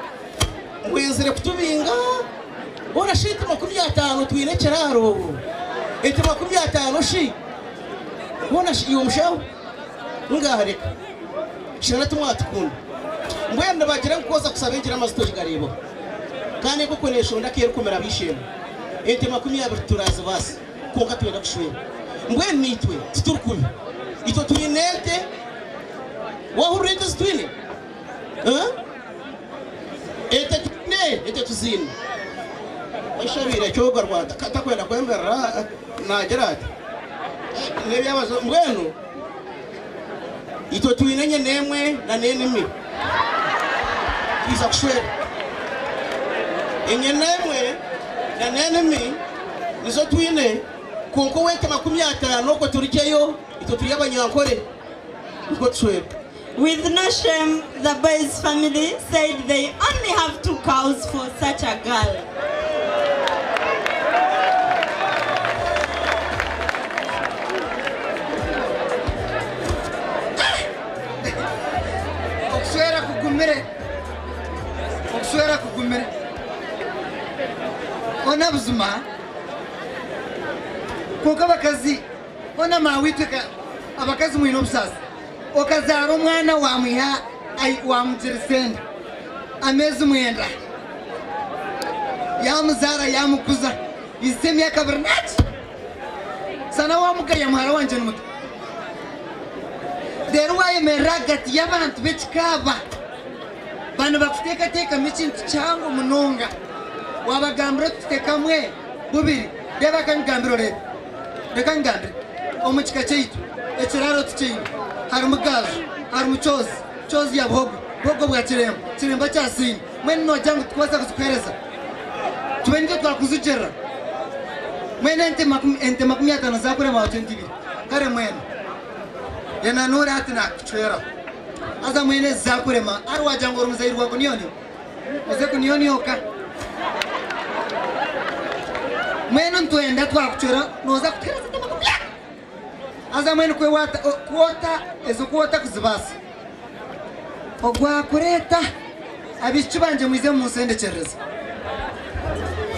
mwenzire kutubinga bona shiti 50 twine kiraro eti 50 shi bona shi yumshaho ngahareka shana tumwatu kun mbwende bagira nkoza kusabingira amazuto garebo kandi gukoresha ndakere kumera bishema eti 20 turaza basi konka twenda kushwera mbwende nitwe tuturukube ito tuyinete wahurete zitwine ete tuzine washabira cyoga Rwanda katakwenda kwembera nagerate nebyabazo mbwenu ito twinenye nemwe na nenimi kiza kushwera enye nemwe na nenimi nizo twine konko wete 50 ko turikeyo ito tuyabanyankore uko tushwera. With no shame, the boys' family said they only have 2 cows for such a girl. Okuswera kugumire. Ona buzima. Kuko abakazi ona mawiteka abakazi mwino busasa. Okazara umwana wamwiha wamujirisenda amezi mwenda yamuzara yamukuza isemi yakabirnati sana wamugaya mwara wanje n'umuto dero wayemeragati y'abantu bekikaba bana bakuteka micintu cyangwa munonga wabagambira tutekamwe bubiri deba kangambiro rero reka ngambire omukika cyaitu ekiraro tucyine hari umugazo hari umucozi ya bwogo bwa kiremba cyasini mwene nojyango twaza kuzukereza tubenje twakuzugera mwene ente 50 zakurema wa 22 kare mwene yana nuri hati na kuchwera aza mwene zakurema ari wajango rumzairi wako nioni uze kunioni oka mwene ntuenda twakuchwera noza kukereza aza mwene kwe kuota ezo kuota kuzibasa ogwa kureta abicubanje mwize musendekereza.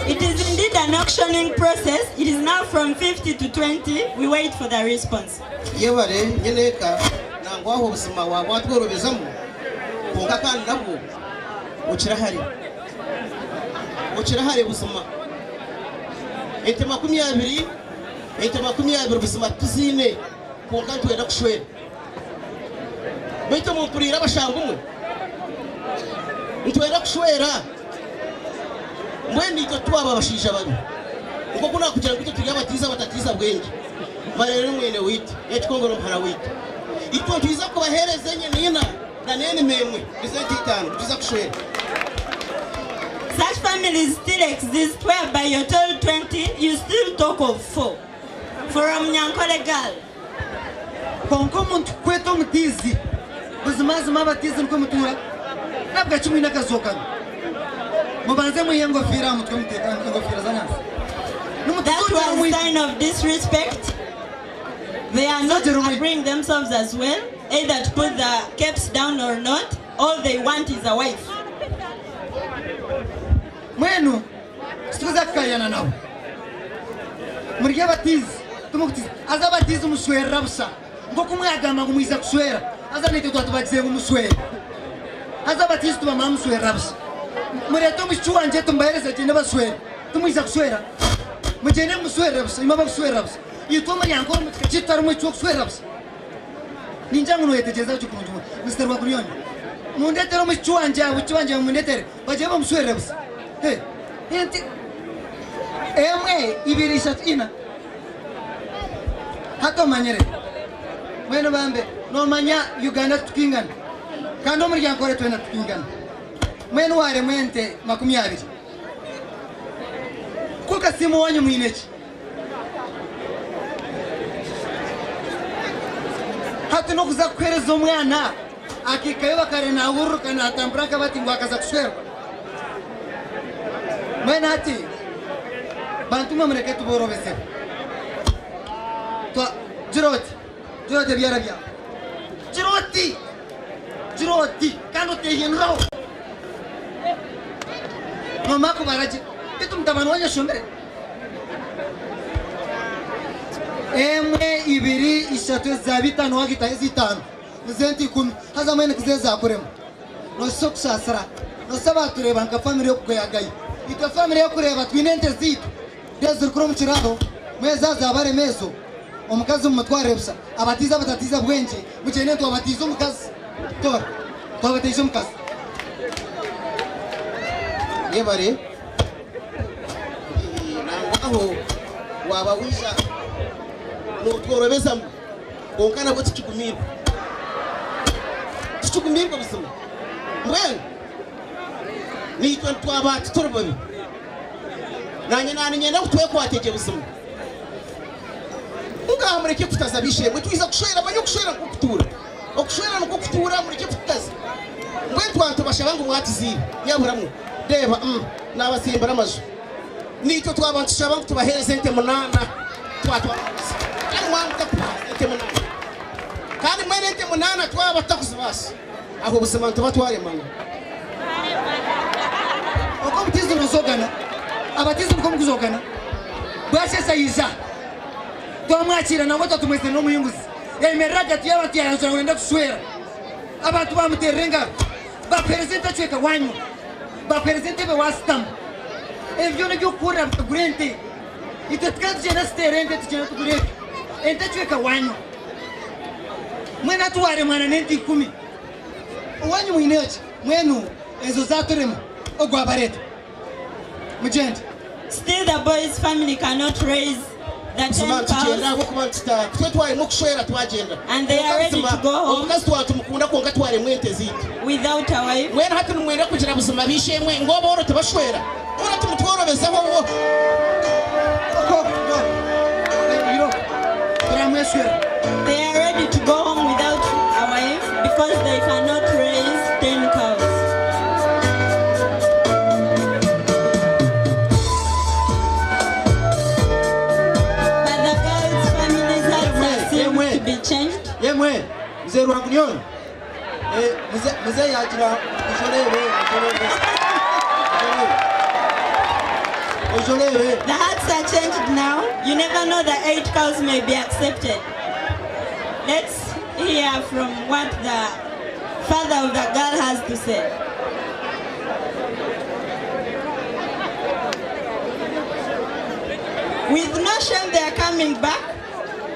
It is indeed an auctioning process. It is now from 50 to 20. We wait for the response. Yebare nyeneka nangwa aho busima wa tworobezamo konka kandi nabo ukirahari busima ete 20 busima tuzine konka twenda kushwera bito mumpurira abashangumwe ntwenda kushwera mwene ito twaba bashija babi uko kuna kugira ngo tujya batiza batatiza bwenge marero mwene wite ekikongoro mpara wite ito tuiza kubahereze nyenina na nene memwe bizeti 5 tuiza kushwera. Such families still exist whereby you're told 20, you still talk of 4. From Nyankole girl. Konko muntu kweto mutizi buzimazima batizi nko mutura nabwa 10 nakazoka mubanze muyengo fira mutwe mutekana ngo fira zanasi. That was a sign of disrespect. They are not agreeing themselves as well, either to put the caps down or not. All they want is a wife. Mwenu, situza kukayana nao. Muriya batizi, tumukutizi. Aza batizi muswera busa. Ngoko mwagamba ngumwiza kuswera. Aza nite twatubagize ngumuswera. Aza batizi tubama muswera busa. Mureto mushuanje tumbahereza cyane baswera. Tumwiza kuswera. Mujene muswera busa, imaba kuswera busa. Yitwa muri yankoro mukitaro mwicho kuswera busa. Ninjangu noyetegeza cyo kunjuma. Mr. Wakuriyoni. Mundetero mushuanje mundetere. Bajeba muswera busa. Hey, enti emwe ibiri shatina hato manyere mwene bambe no manya Uganda tukingana kando muri yankore twena tukingana mwene ware mwente 20 kuka simu wanyu mwinechi hati no kuza kwereza umwana akikayo bakare na uruka na tambranka bati ngwakaza kuswera Mwena ati bantuma mureke tuborobese twa Jiroti byara bya Jiroti kano tehinraho mama ko baraje bitum tabano wanya shumbere emwe ibiri ishatu za bitano wagita zitano muzenti 10 haza mwene kizeza kurema no sokusasara no saba tureba nka family yo kuyagaye ito family yo kureba twinente zitu dezo kuro mchirado mweza za bare mezo omukazi mutware busa abatiza batatiza bwenje mucene to abatiza omukazi to abatiza omukazi yebare nangaho waba wiza no tworobeza bonkana bo tichukumirwa busuma mwen ni twaba tutorbobi nanye nyenda kutwe kwateje busuma uga mureke kutazabishe mwe twiza kushera banyo kushera kukutura okushera no kukutura mureke kutaza mwe twantu bashabangu mwatizira yaburamwe deba nabasimbara amazu nito twabantu shabangu tubahereze ente munana twatwa kandi mwene ente munana twaba takuzibasa aho busema ntuba twaremana uko mutizi nozogana abatizi uko mukuzogana bwase sayiza twamwakira nawe tatumwese no muyunguzi yemeraga tiyabati yanzo wenda kuswera abantu bamuterenga ba president chweka wanyu ba president be wastam evyo ne byukura gurente itatkaje na sterente tjena tugurete ente chweka wanyu mwena tuware mwana nenti 10 wanyu mwineche mwenu ezo zatoremo ogwa barete mujende. Still the boy's family cannot raise the 10 cows and they are ready to go home without a wife. They are ready to go home without a wife because they cannot raise 10 cows. But the girls' families have seemed to be changed. The hearts are changed now. You never know that 8 cows may be accepted. Let's hear from what the father of the girl has to say. With no shame, they are coming back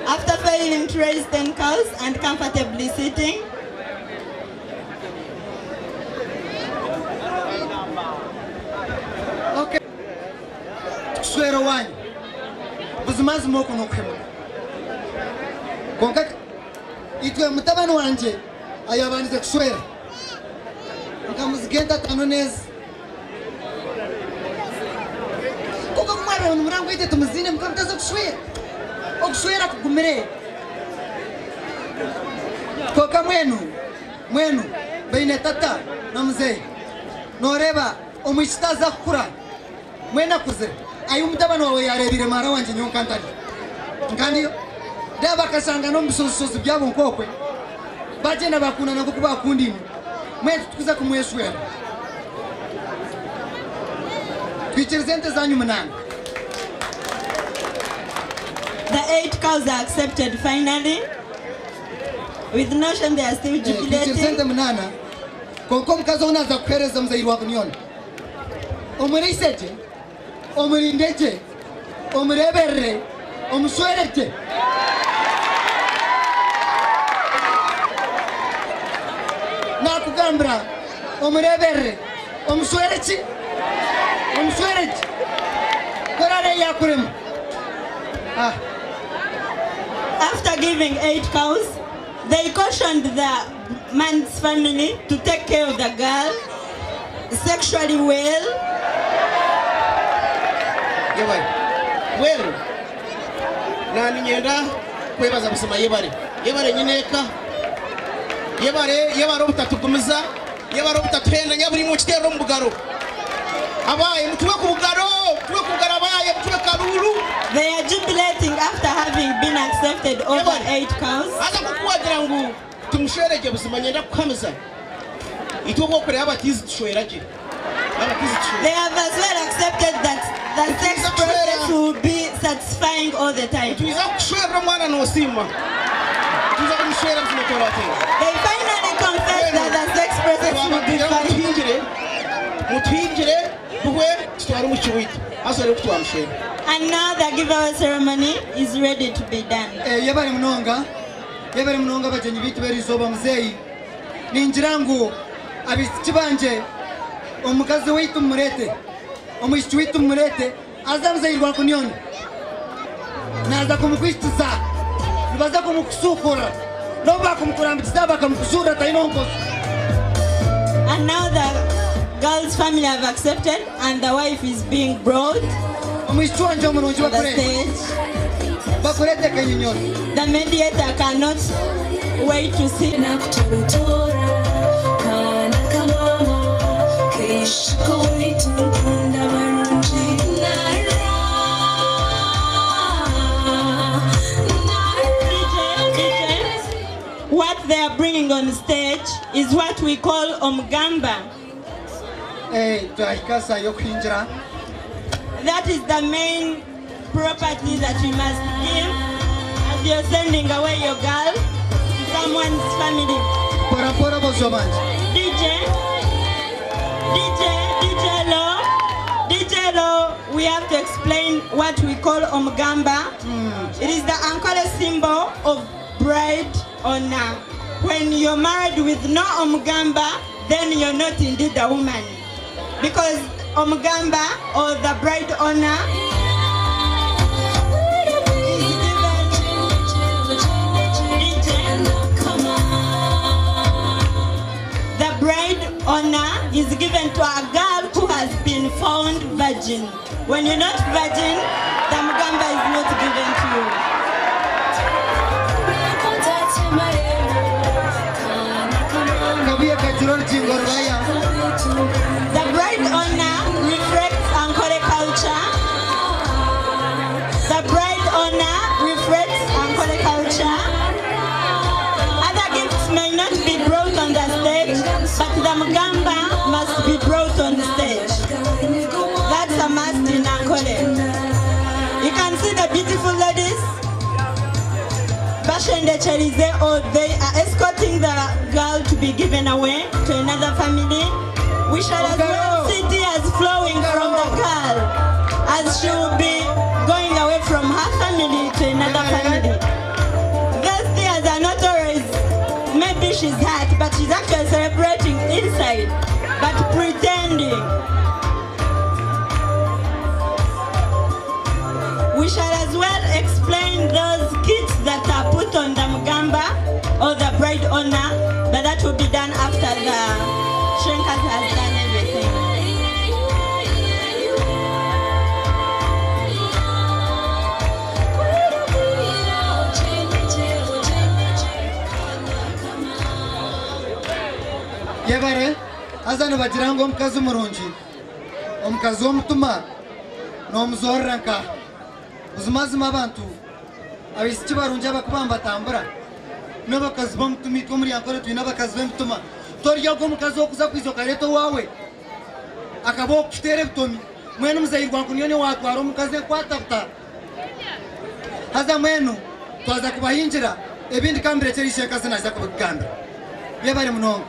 after failing to raise 10 cows and comfortably sitting. Okay. Swero wanyu. Buzimazi moko nokwema. Konka itwe mutabano wanje ayabanize kuswera. Nkamuzigenda tanoneza. Koko kumara umurango ite tumuzine mukamtaza kuswera. Okuswera kugumire. Koka mwenu baina tata na mzee. Noreba omwishitaza kukura. Mwena kuzira. Ayo mutabano wawe yarebire mara wanje nyonkantari. Ngandiyo daba kasanga no musosozi byabo nkokwe. Bagenda bakuna nako kuba kundini. Mwetu tukuza kumweshwera. Twicherzente zanyu munana. The 8 cows are accepted finally. With no shame, they are still jubilating. Twicherzente munana. Konko mkazo unaza kupereza mzairi wa kuniona. Omuriseje. Omurindeje. Omureberre. Omuswereje. Nakugambra. Omureberre. Omuswereje. Omuswereje. Korare yakuremu. After giving 8 cows, they cautioned the man's family to take care of the girl sexually well. Well, nani nyenda kwebaza busema yebare nyineka yebare ubutatugumiza yebare ubutatuhenda nyaburi mu kitero mu bugaro abaye mutwe ku bugaro abaye mutwe karuru. They are jubilating after having been accepted over 8 cows. Aza kukuwagira ngo tumushereke buzima nyenda kukameza. Ituwo kure abatizi tushweraje. They have as well accepted that the sex process will be satisfying all the time. Tuiza kushwera mwana no sima. Tuiza kumshwera tumetora tena. They finally confess that the sex process will be fine. Mutwinjire buwe twari mu kiwito. Asore kutwamshwera. And now the giveaway ceremony is ready to be done. Yabari mnonga bajenyi bitu berizoba muzeyi. Ninjirangu abisiki banje omukazi witu murete omwishiki witu murete azamuzayirwa kunyoni naza kumukwishitiza nibaza kumukusukura noba kumukurambikiza bakamukusura tainonkoso. And now the girl's family have accepted and the wife is being brought to the stage. The mediator cannot wait to see. What they are bringing on stage is what we call omgamba. That is the main property that you must give as you're sending away your girl to someone's family. DJ Lo, we have to explain what we call omgamba. It is the Ankole symbol of bride honor. When you're married with no omgamba, then you're not indeed a woman. Because omgamba or the bride honor is given to a girl who has been found virgin. When you're not virgin, the mugamba is not given to you. The bride honor reflects Ankole culture. The bride honor reflects Ankole culture. Other gifts may not be brought on the stage, but the mugamba must be brought on the stage. That's a must in Ankole. You can see the beautiful ladies. Bashende Cherize, or they are escorting the girl to be given away to another family. We shall as well see tears flowing from the girl as she will be going away from her family to another family. Those tears are not always, maybe she's hurt, but she's actually celebrating inside, but pretending. We shall as well explain those kits that are put on the mugamba or the bride honor, but that will be done after the Shrinkas has done everything. Yebare, azana bajirango omukazi murungi, omukazi w'omutuma n'omuzorranka. Uzumazima abantu abisiki barungi abakuba mbatambura n'abakazi b'omutumi muri Ankole tuyina abakazi b'omutuma torya omukazi okuza kwiza okareeta wawe akaba okutera ebitomi mwenu muzayirwa nkunyoni watwara omukazi enkwatabuta haza mwenu twaza kubahingira ebindi kambirekera ishenkazi naza kubagambira byebari munonga.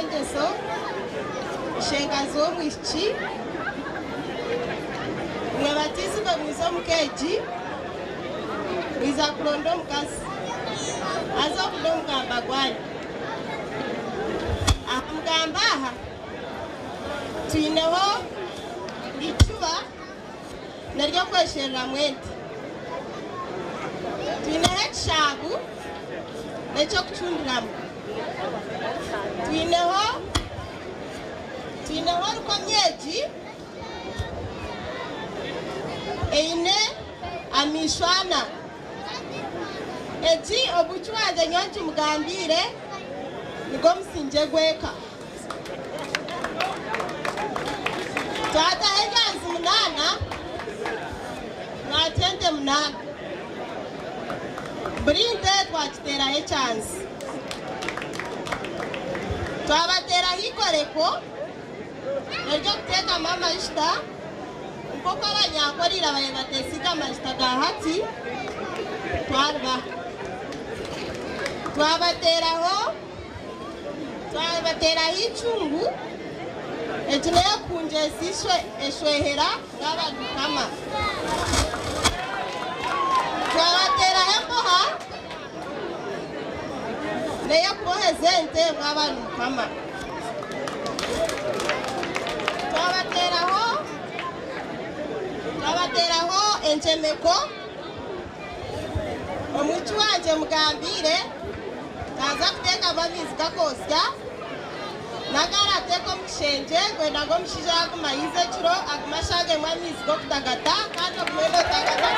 engeso shengazi w'omwishiki mwe batizibwe mwiza mukeji mwiza kulonda omukazi aza okuda omugamba gwanyu mugamba aha tuyineho icuba naryo kwesherera mwenti tuyineho ekishabu n'ekyokucundiramu tuyineho rukomyeji eine amishwana eki obucu wanje nyonki mugambire nigo musinje gweka twataho enyanzi munana natente munana buri nte twakiteraho echansi twabateraho ikoreko naryo kutekamo amashita nk'uko abanyakorira baye batesiga amashita ga hati twarubaha twabateraho icungu eki nayo kunjesi eshwehera ng'abantu kama twabateraho emboha nayo kuboheza ente ng'abantu kama twabateraho enchemeko omwici wanje mugambire kaza kutekamo amizi gakosya nagarateka omukishenje gwendaga omushaija agumayize ekiro agumashagemu amizi g'okutagata kandi ogumwenda otagata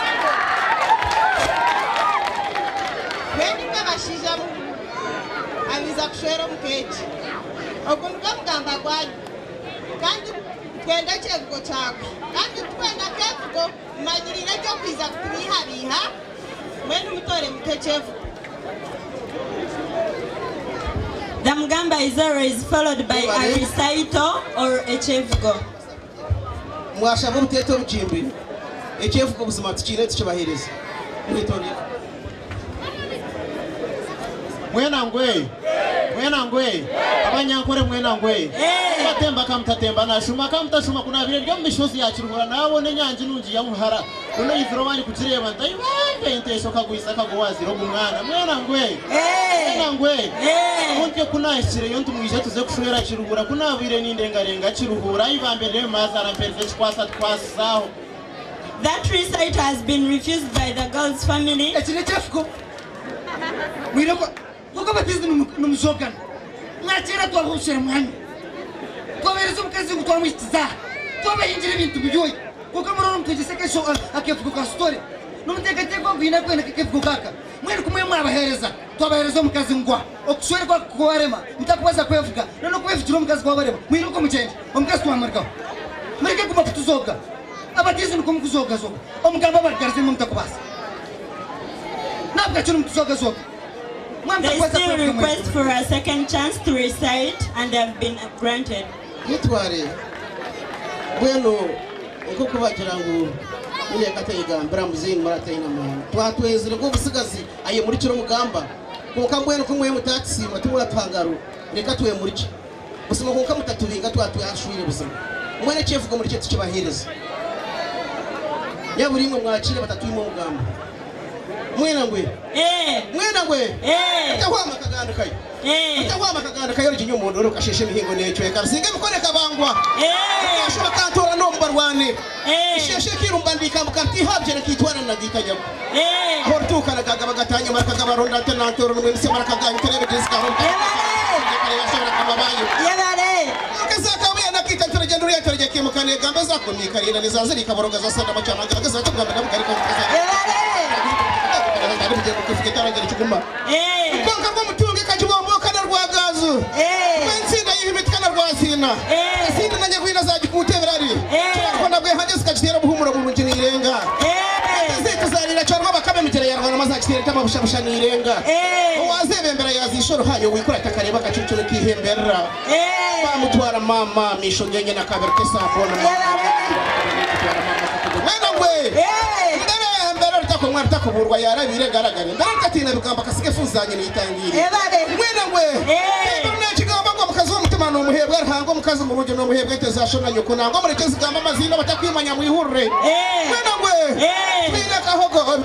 gweninga abashaija abiza kushwera omukeegi ogu nigwo mugamba gwanyu kandi twenda ekyevugo kyagwe kandi twenda kevugo mumanyirire ekyokwiza kutubihabiha mwenu mutore muto ekyevugo. The Mugamba Izoro is followed by a recital or a chevugo. Mwashaba mutete omuchimbi echevugo buzima tukire tukibahereza mwitonde mwena ngwe abanyankore mwena ngwe batemba kamtatemba nashuma kamtashuma kuna bire ryo mishozi yakiruhura nabone nyanji nungi ya muhara uno yiziro bari kukireba ndayibande intesho kagwisa kagwaziro mumwana mwena ngwe unje kuna ishire yontu mwije tuze kushwera kiruhura kuna bire nindengarenga kiruhura ibambere mazara mperze chikwasa twasaho. That recital has been refused by the girl's family. Kuko batizi numujogana mwakira twahushira mwanya twabereza umukazi ngo twamwitiza twabahingira ibintu byoyi kuko muri mutugise sho akevuga ka story numutekateko ngwina kwena kevuga kaka mwere kumwe mwabahereza twabahereza umukazi ngwa okushwera kwa kuwarema mutakubaza kwevuga none kwevugira umukazi kwa barema mwire uko mugende umukazi twamarika mweke kuma kutuzoga abatizi nuko mukuzoga zoga omugamba bargarze mu mutakubaza nabwo cyo mutuzoga zoga. They still request for a second chance to recite and have been granted. Nitware bueno uko kubagira ngo uye katayigambira muzingi maratayina muntu twatwezere ko busigazi aye muri kiro mugamba kuko mbwene ko mwe mutaxi matumura tangaro reka tuwe muri ki busima kuko mutatubinga twatuyashwire busima mwene chevugo muri cyo tukibahereza yaburi mwe mwakire batatuyimo mugamba mwena ngwe atahwama kaganda kayo atahwama kaganda kayo rinyo muntu ro kasheshe mihingo necyo yakasinga mukoreka bangwa ashobora kantora no mbarwane sheshe kirumbandika mukanti habye nakitwana nagikanya aho tukana kagaba gatanya marakaga ronda tenantoro no mwese marakaganya terebe diska ronda akazakabuye nakita turagenda uri yatorege kimukane gamba zako nikarira nizaziri kaboroga zasana macana gagaza tugamba nabukariko Ukonka kwa mtungi kachibombo kana rwagazu Mwensinda yihibitikana rwasina Sinda nanya kuina za jikuteverari Kwa nabwe hajesi kachitera buhumura bumunji nirenga Zitu zalina chorwa bakabe mitera yarwana maza chitera tama bushabusha nirenga Wazebe mbera yazishoro hayo wikura takareba kachuchule kihembera Bamutwara mama misho nyenye na kaberte sabona Wena ngwe ko mwarta ko burwa yarabire garagare ndakatina bikamba kasige fuzanye nitangire mwena ngwe none kigamba ngo mukazo mutima no muhebwe hango mukazi mu rugo no muhebwe tezashona nyoko nango murekezi gamba amazina batakwimanya mu ihurre mwena gwe twina kahogo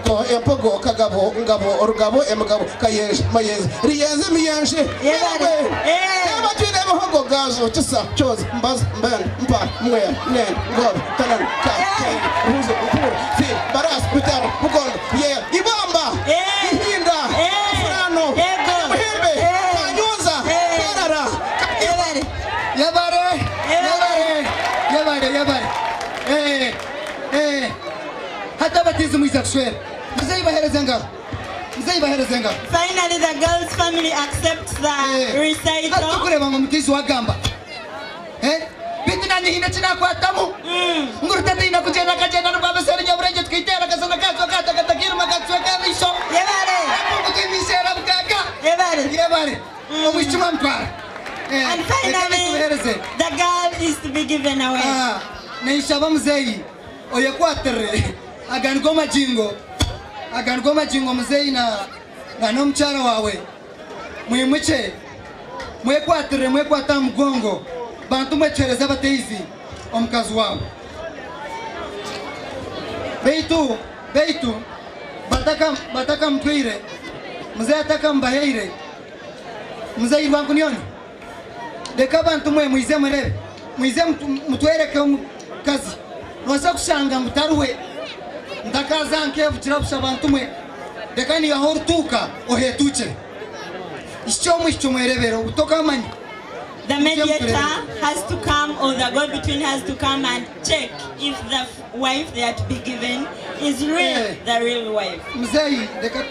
go empogo kagabo ngabo orugabo emugabo kayeje mayeze riyenze miyenje yebare yaba twine hogo gazo tisa choza mbaza mben mpa mwe nen go tanan ka ruzo kupur fi baras pitar bugondo ye ibamba ihinda furano muhebe kanyuza karara yabare hata batizo mwizakushwera muzaibahereze ngabo Finally, the girl's family accepts the recital. Hatukureba ngo mutizi wagamba bitina nyihina chinakwatamu ngurutete ina kugenda kagenda n'ubabesere nyaburenge twitera kasana kazo katakira magatswe kabisho kukimisera bukaka yebare omwichuma mtwara and finally the girl is to be given away. Neishaba muzeyi oyekwatere aganigoma jingo muzeyi na nomchara wawe mwimuche mwekwata mgongo bantu mwechereza bateizi omukazi wawe beitu bataka mtwire muzeyi ataka mbaheire muzeyi wangu nioni deka bantu mwize murebe mwize mutwereke omukazi noza kushanga mutaruwe ndakaza nkevu kirabusha bantu mwe deka ni yahortuka ohetuche isho mwerebero utoka manyi. The mediator has to come, or the go-between has to come and check if the wife they are to be given is real, the real wife. Mzee, deka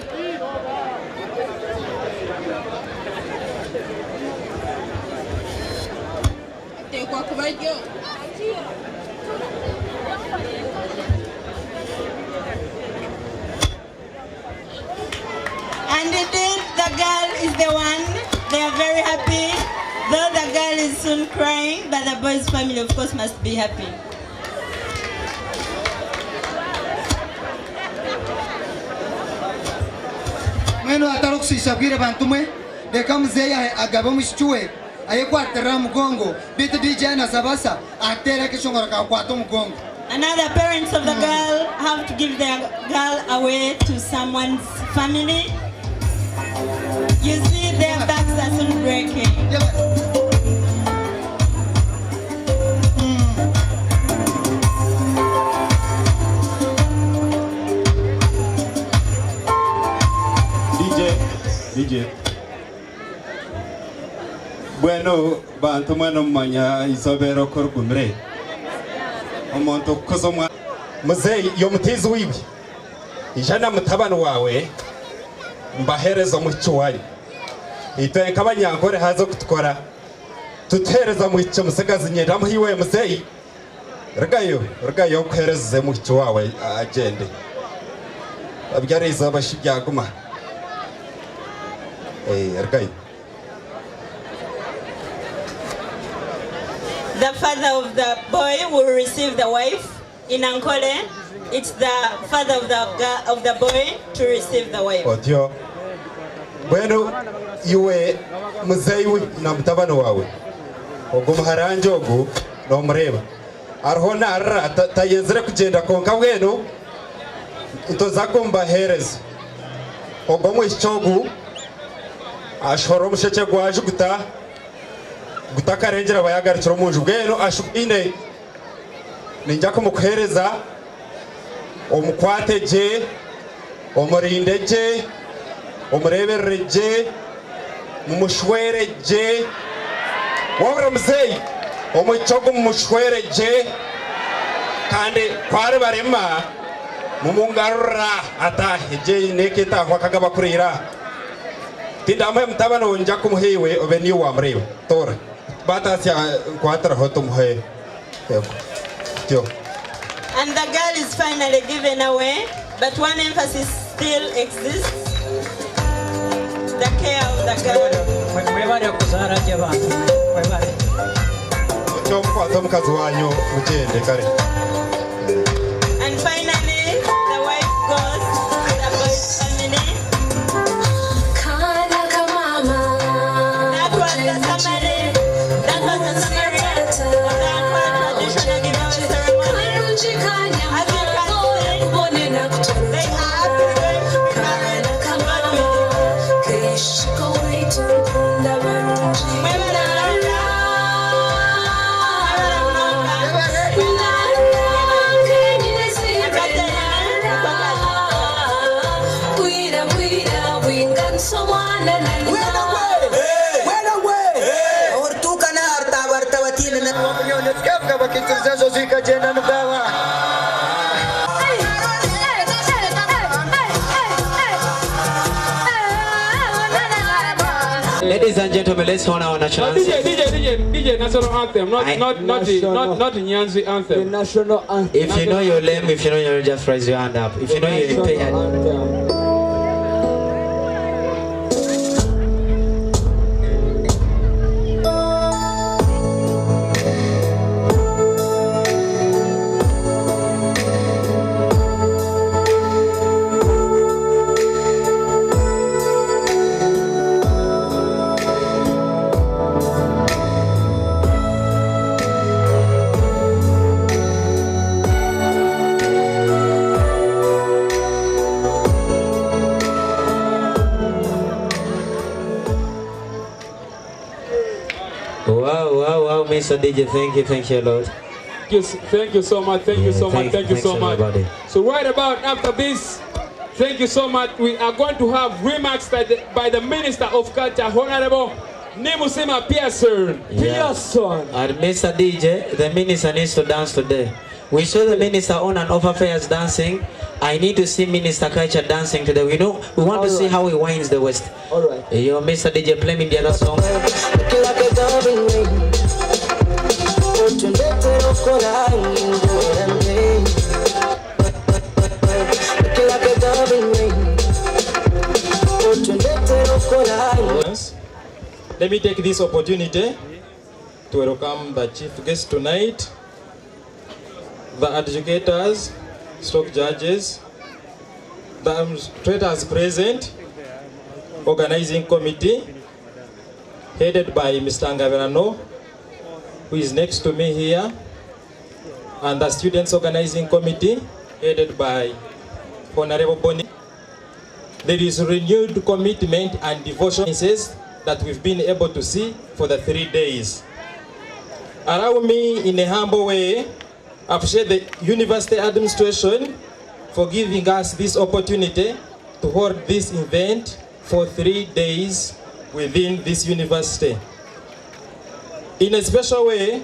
tekwa kubajo. And indeed, the girl is the one. They are very happy. Though the girl is soon crying, but the boy's family, of course, must be happy. Mweno atarukusishabwire bantu mwe deka muzeyi agaba mushichwe ayekwatera mugongo bitu DJ na sabasa atera kishongora kakwata mugongo. Another parents of the girl have to give their girl away to someone's family. You see their backs are soon breaking. DJ. Bueno, bantu mwana manya isobero korugumre. Omuntu kozomwa muzeyi yo mutizi wibi. Ijana mutabano wawe mbahereza mucyo wayo. Itoye kabanyankore hazo kutukora. Tutereza mucyo musagazi nyenda muhiwe muzeyi. Ragayo kwereze mucyo wawe agende. Abyareza bashibyaguma. The father of the boy will receive the wife in Ankole. It's the father of the boy to receive the wife. Otyo. Bueno, iwe muzeyi na mutabano wawe. Ogumuharanjogu no mureba. Arhona arra tayezere kugenda konka bweno. Ntozakumba hereza. Ogomu ichogu ashoro musheke gwaje gutakarengera bayagariciro munju bweno ashukine ninjya kumukuhereza omukwateje omurindeje omurebereje mumushwereje wabura muzeyi omuchogo mumushwereje kandi kware barema mumungarura ataheje neketa kwakagaba kurira Tindamwe mtabano nja kumuhiwe obeni wa mreba tora bata sia kwatra hoto muhe tio. And the girl is finally given away, but one emphasis still exists: the care of the girl. Mwebale kuzara jabana mwebale tio mkwata mkazi wanyu mugende kare. And finally the wife goes to the boy's family. That was the summary Ladies and gentlemen, let's honor our national anthem. DJ, national anthem, not the Nyanzi anthem. The national anthem. If you know your name, if you know your name, just raise your hand up. If you know your impaired. Wow, Mr. DJ, thank you, Lord. Thank you so much, thank you so much. So right about after this, thank you so much. We are going to have remarks by the Minister of Culture, Honorable Nimusima Pearson. And Mr. DJ, the minister needs to dance today. We saw the minister on and off affairs dancing. I need to see Minister Culture dancing today. We want to see how he winds the West. All right. Yo, Mr. DJ, play me the other song. Let me take this opportunity to welcome the chief guest tonight, the educators, stock judges, the administrators present, organizing committee headed by Mr. Ngaberano, who is next to me here, and the students organizing committee headed by Honorable Boni. There is renewed commitment and devotion that we've been able to see for the 3 days. Allow me in a humble way appreciate the university administration for giving us this opportunity to hold this event for 3 days within this university. In a special way,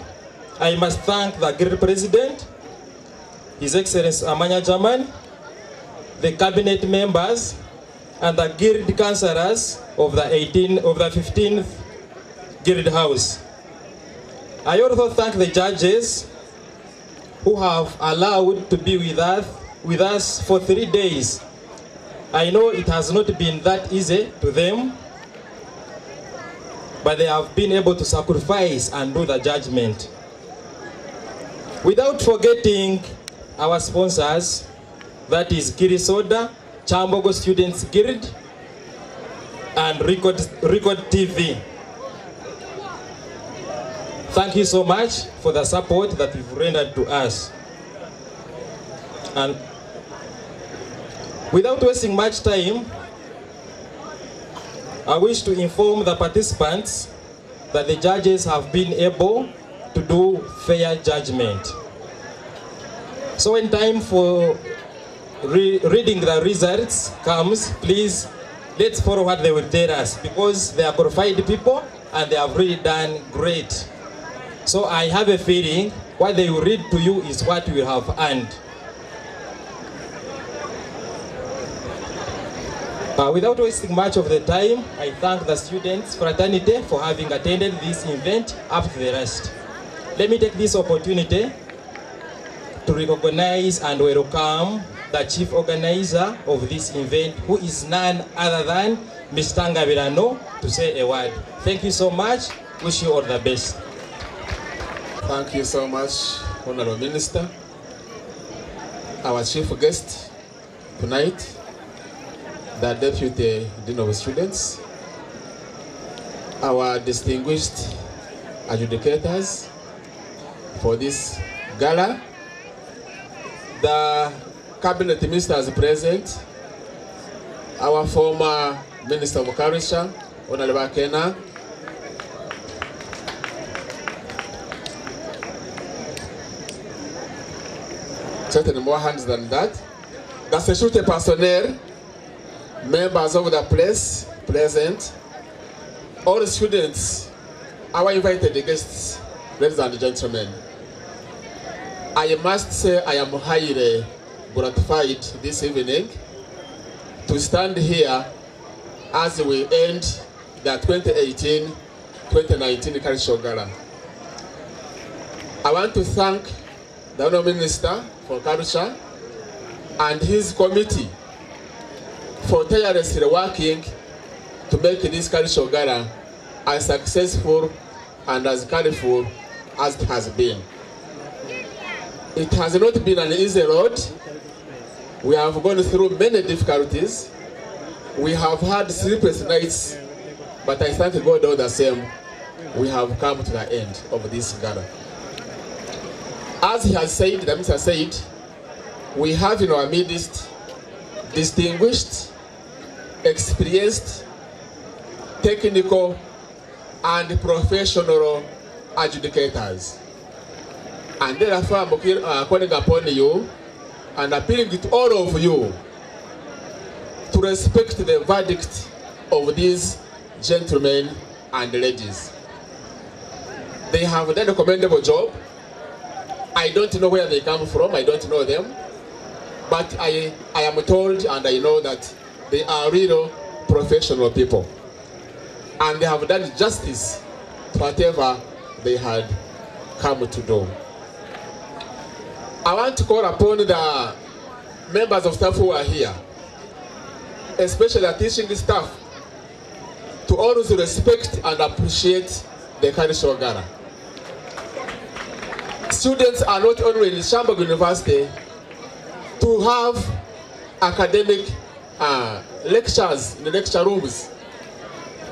I must thank the Guild President, His Excellency Amanya Jaman, the cabinet members, and the Guild councillors of the 15th Guild House. I also thank the judges who have allowed to be with us for 3 days. I know it has not been that easy to them, but they have been able to sacrifice and do the judgment. Without forgetting our sponsors, that is Kiri Soda, Chambogo Students Guild, and Record TV. Thank you so much for the support that you've rendered to us. And without wasting much time, I wish to inform the participants that the judges have been able to do fair judgment. So when time for reading the results comes, please let's follow what they will tell us, because they are qualified people and they have really done great. So I have a feeling what they will read to you is what we have earned. Without wasting much of the time, I thank the students fraternity for having attended this event up to the rest. Let me take this opportunity to recognize and welcome the chief organizer of this event, who is none other than Mr. Ngaberano, to say a word. Thank you so much. Wish you all the best. Thank you so much, Honorable Minister. Our chief guest tonight, the Deputy Dean of Students, our distinguished adjudicators for this gala, the cabinet ministers present, our former Minister of Culture, Honorable Kena, certainly more hands than that, the sécurité personnel, members of the press present, all the students, our invited guests, ladies and gentlemen, I must say I am highly gratified this evening to stand here as we end the 2018-2019 Cultural Gala. I want to thank the Honourable Minister for Culture and his committee for tirelessly working to make this Cultural Gala as successful and as colorful as it has been. It has not been an easy road. We have gone through many difficulties. We have had sleepless nights, but I thank God all the same, we have come to the end of this gala. As he has said, the minister said, we have in our midst distinguished, experienced, technical, and professional adjudicators. And therefore, I'm calling upon you and appealing to all of you to respect the verdict of these gentlemen and ladies. They have done a commendable job. I don't know where they come from, I don't know them, but I am told and I know that they are real professional people. And they have done justice to whatever they had come to do. I want to call upon the members of staff who are here, especially the teaching staff, to always respect and appreciate the Cultural Gala. Students are not only in Shambogo University to have academic lectures in the lecture rooms.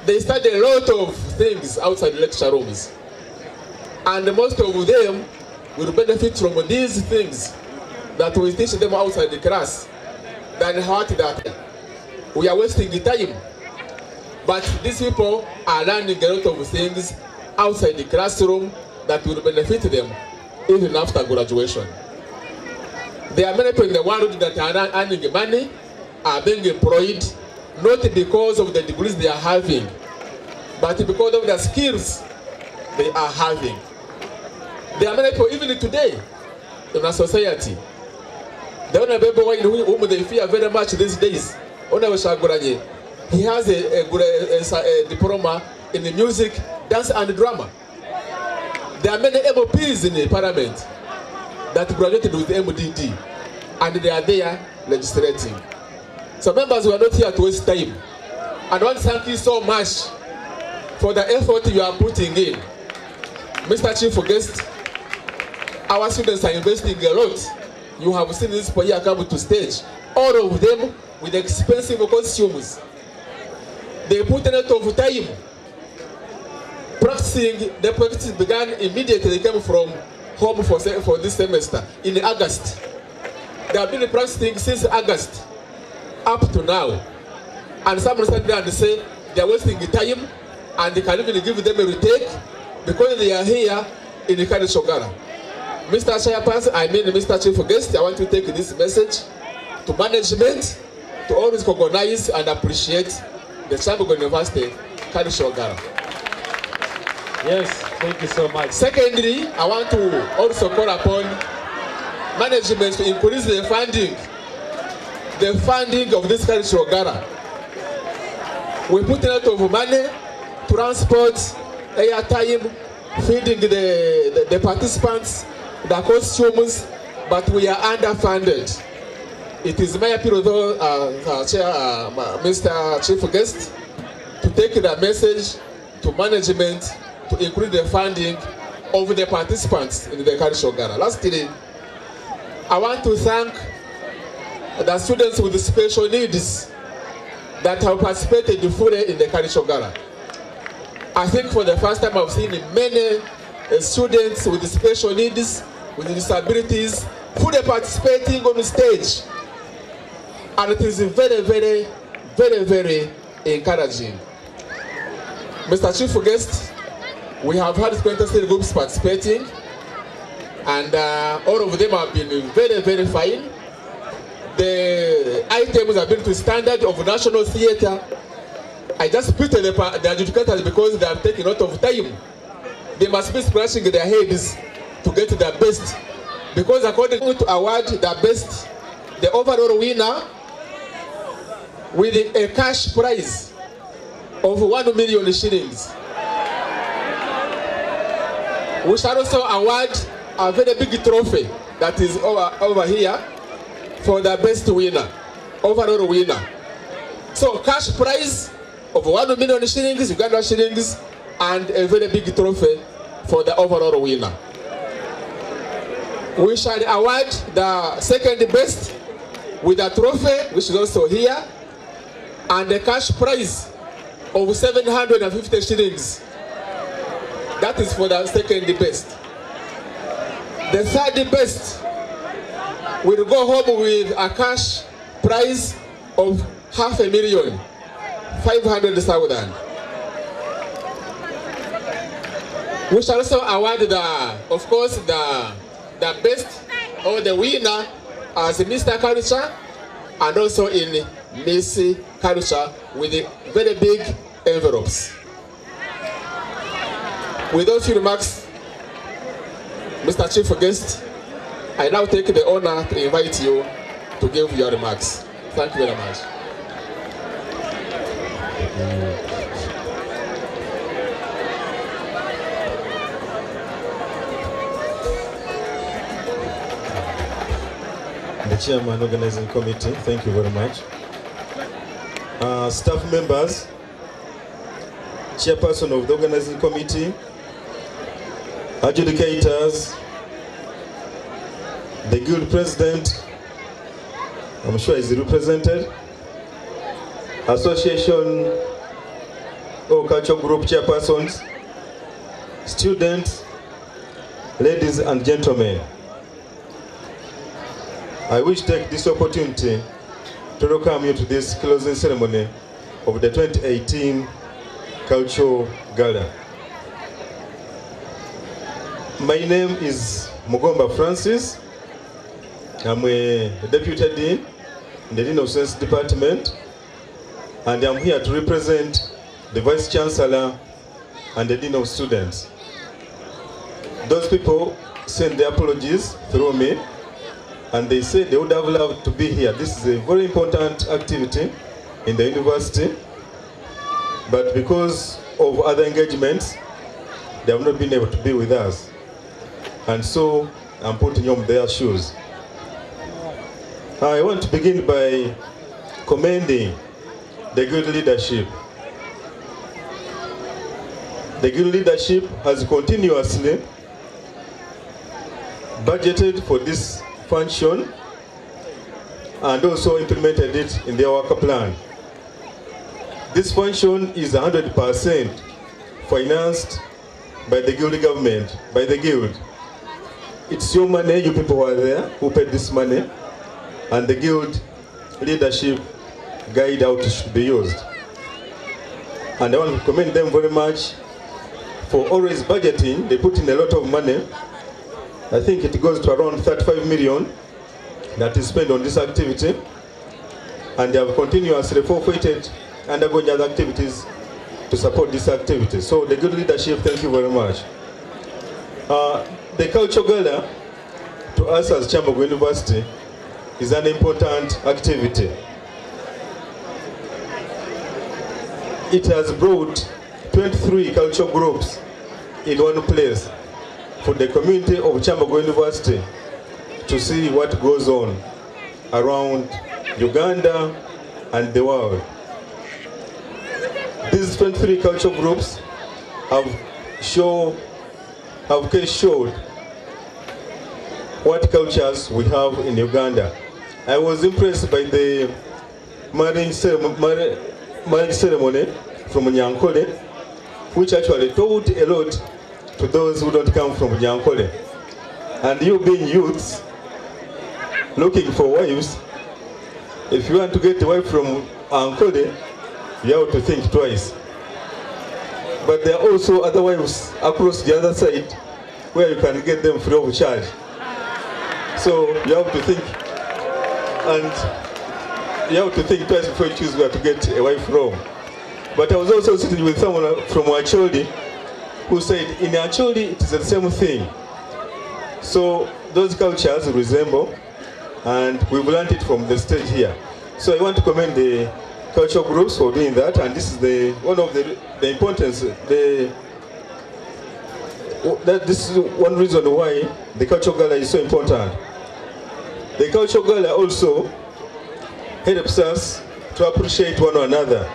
They study a lot of things outside the lecture rooms. And most of them will benefit from these things that we teach them outside the class than what that we are wasting the time. But these people are learning a lot of things outside the classroom that will benefit them even after graduation. There are many people in the world that are earning money, are being employed, not because of the degrees they are having, but because of the skills they are having. There are many people even today in our society. The only people whom they fear very much these days, he has a diploma in music, dance and drama. There are many MPs in the parliament that graduated with MDD and they are there legislating. So members, we are not here to waste time. And I want to thank you so much for the effort you are putting in. Mr. Chief Guest, our students are investing a lot. You have seen this for year come to stage. All of them with expensive costumes. They put a lot of time practicing. The practice began immediately. They came from home for this semester in August. They have been practicing since August up to now. And some stand there and say they are wasting the time and they can even give them a retake because they are here in the Cultural Gala. Mr. Chairperson, Mr. Chief Guest, I want to take this message to management to always recognize and appreciate the Shambogo University Cultural Gala. Yes, thank you so much. Secondly, I want to also call upon management to increase the funding of this Cultural Gala. We put a lot of money, transport, airtime, feeding the participants, the costumes, but we are underfunded. It is my appeal, though, Mr. Chief Guest, to take the message to management to increase the funding of the participants in the Cultural Gala. Lastly, I want to thank the students with special needs that have participated fully in the Cultural Gala. I think for the first time I've seen many students with special needs, with disabilities, fully participating on the stage. And it is very, very, very, very encouraging. Mr. Chief Guest, we have had 23 groups participating, and all of them have been very, very fine. The items have been to standard of National Theatre. I I just pity the adjudicators because they are taking a lot of time. They must be scratching their heads to get the best. Because according to award the best, the overall winner with a cash prize of 1 million shillings. We shall also award a very big trophy that is over here for the best winner, overall winner. So cash prize of 1 million shillings, Uganda shillings, and a very big trophy for the overall winner. We shall award the second best with a trophy, which is also here, and a cash prize of 750 shillings. That is for the second best. The third best will go home with a cash prize of 500,000, 500,000. We shall also award of course, the best or the winner as Mr. Culture and also in Miss Culture with very big envelopes. With those few remarks, Mr. Chief Guest, I now take the honor to invite you to give your remarks. Thank you very much. The Chairman Organizing Committee, thank you very much. Staff members, Chairperson of the Organizing Committee, adjudicators, the Guild President, I'm sure is represented, Association or Cultural Group Chairpersons, students, ladies and gentlemen. I wish to take this opportunity to welcome you to this closing ceremony of the 2018 Cultural Gala. My name is Mugomba Francis. I'm a Deputy Dean in the Dean of Science Department, and I'm here to represent the Vice Chancellor and the Dean of Students. Those people send their apologies through me, and they say they would have loved to be here. This is a very important activity in the university, but because of other engagements, they have not been able to be with us. And so I'm putting on their shoes. I want to begin by commending the Guild leadership. The Guild leadership has continuously budgeted for this function and also implemented it in their work plan. This function is 100% financed by the Guild government, by the Guild. It's your money, you people who are there, who paid this money, and the Guild leadership guide how it should be used. And I want to commend them very much for always budgeting. They put in a lot of money. I think it goes to around 35 million that is spent on this activity, and they have continuously forfeited undergoing other activities to support this activity. So the Guild leadership, thank you very much. The Cultural Gala, to us as Kyambogo University, is an important activity. It has brought 23 cultural groups in one place for the community of Kyambogo University to see what goes on around Uganda and the world. These 23 cultural groups have showed what cultures we have in Uganda. I was impressed by the marriage ceremony from Nyankole, which actually told a lot to those who don't come from Nyankole. And you being youths, looking for wives, if you want to get a wife from Ankole, you have to think twice. But there are also other wives across the other side where you can get them free of charge. So you have to think, and you have to think twice before you choose where to get a wife from. But I was also sitting with someone from Acholi who said in Acholi it is the same thing. So those cultures resemble, and we've learned it from the stage here. So I want to commend the cultural groups for doing that, and this is one of the importance. This is one reason why the cultural gala is so important. The cultural gala also helps us to appreciate one another.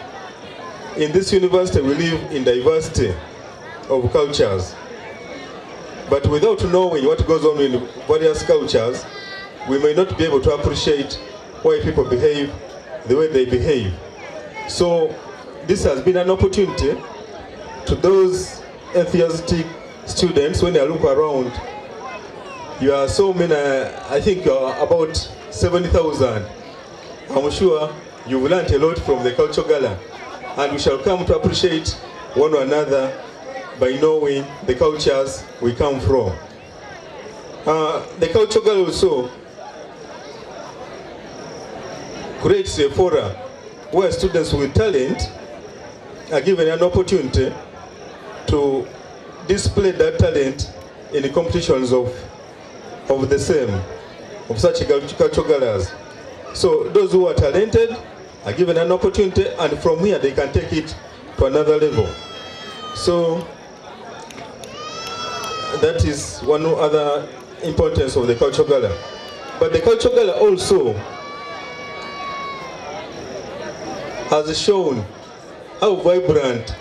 In this university, we live in diversity of cultures. But without knowing what goes on in various cultures, we may not be able to appreciate why people behave the way they behave. So this has been an opportunity to those enthusiastic students. When I look around, you are so many, I think you are about 70,000. I'm sure you've learned a lot from the cultural gala, and we shall come to appreciate one another by knowing the cultures we come from. The cultural gala also creates a forum where students with talent are given an opportunity to display that talent in the competitions of the same, of such cultural galas. So those who are talented are given an opportunity, and from here they can take it to another level. So that is one other importance of the cultural gala. But the cultural gala also has shown how vibrant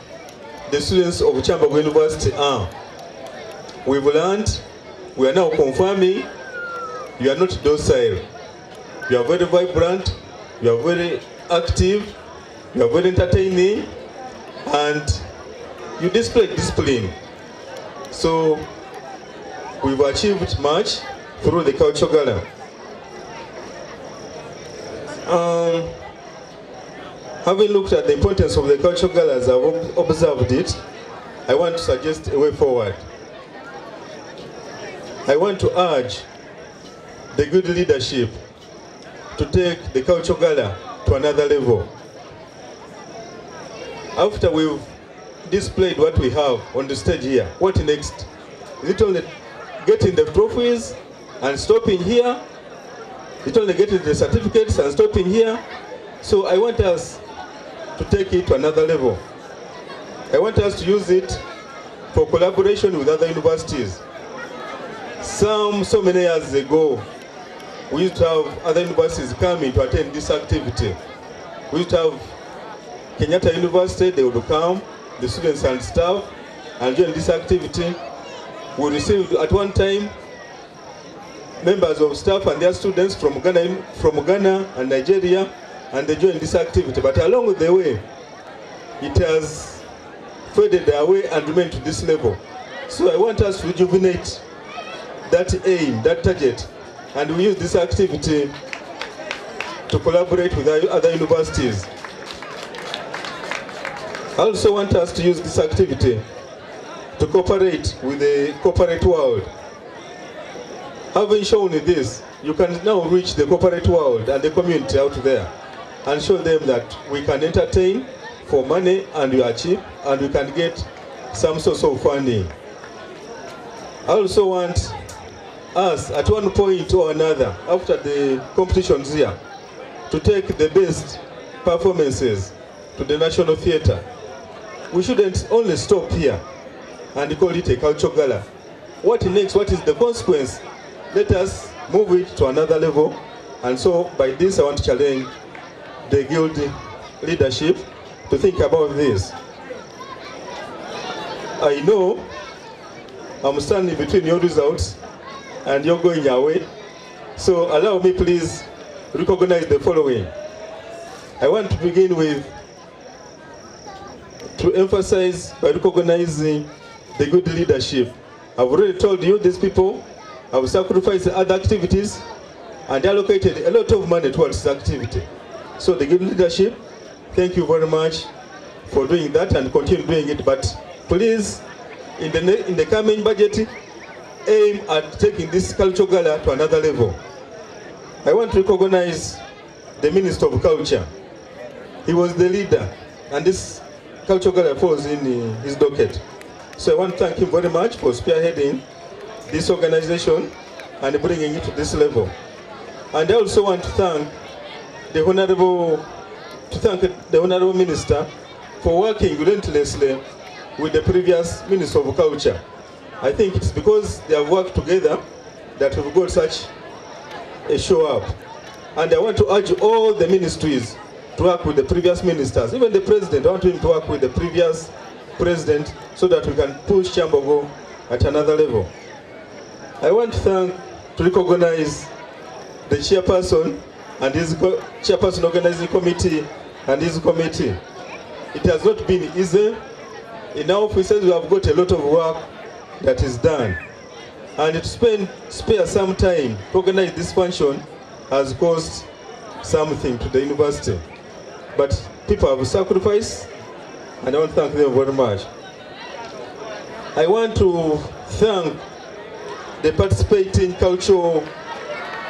the students of Kyambogo University are. We've learned, we are now confirming, you are not docile. You are very vibrant, you are very active, you are very entertaining, and you display discipline. So we've achieved much through the cultural gala. Having looked at the importance of the cultural gala as I've observed it, I want to suggest a way forward. I want to urge the good leadership to take the cultural gala to another level. After we've displayed what we have on the stage here, what next? Is it only getting the trophies and stopping here? Is it only getting the certificates and stopping here? So I want us to take it to another level. I want us to use it for collaboration with other universities. So many years ago, we used to have other universities coming to attend this activity. We used to have Kenyatta University, they would come, the students and staff, and join this activity. We received at one time members of staff and their students from Ghana and Nigeria, and they joined this activity. But along the way, it has faded away and remained to this level. So I want us to rejuvenate that aim, that target, and we use this activity to collaborate with other universities. I also want us to use this activity to cooperate with the corporate world. Having shown this, you can now reach the corporate world and the community out there and show them that we can entertain for money and we are cheap and we can get some source of funding. I also want us at one point or another after the competitions here to take the best performances to the National Theatre. We shouldn't only stop here and call it a cultural gala. What next? What is the consequence? Let us move it to another level. And so by this I want to challenge the guild leadership to think about this. I know I'm standing between your results and you're going your way. So allow me please recognize the following. I want to begin with to emphasize by recognizing the good leadership. I've already told you these people have sacrificed other activities and allocated a lot of money towards this activity. So the good leadership, thank you very much for doing that and continue doing it. But please, in the coming budget, aim at taking this cultural gala to another level. I want to recognize the Minister of Culture. He was the leader, and this cultural gala falls in his docket. So I want to thank him very much for spearheading this organization and bringing it to this level. And I also want to thank the Honorable Minister for working relentlessly with the previous Minister of Culture. I think it's because they have worked together that we've got such a show up. And I want to urge all the ministries to work with the previous ministers. Even the president, I want him to work with the previous president so that we can push Kyambogo at another level. I want to recognize the chairperson and his chairperson organizing committee and his committee. It has not been easy. In our offices, we have got a lot of work that is done. And to spare some time to organize this function has cost something to the university. But people have sacrificed, and I want to thank them very much. I want to thank the participating cultural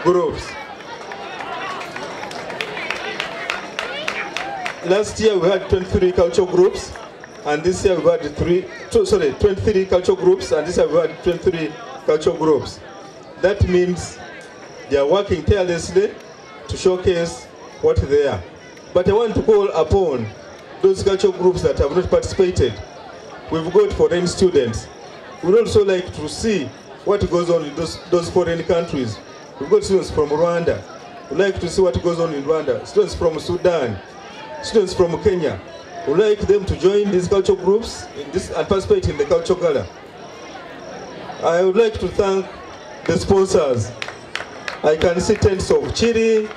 groups. Last year we had 23 cultural groups, and this year we had 23 cultural groups, and this year we had 23 cultural groups. That means they are working tirelessly to showcase what they are. But I want to call upon those cultural groups that have not participated. We've got foreign students. We'd also like to see what goes on in those foreign countries. We've got students from Rwanda. We'd like to see what goes on in Rwanda. Students from Sudan, students from Kenya. We'd like them to join these cultural groups and participate in the cultural gala. I would like to thank the sponsors. I can see tents of Chiri,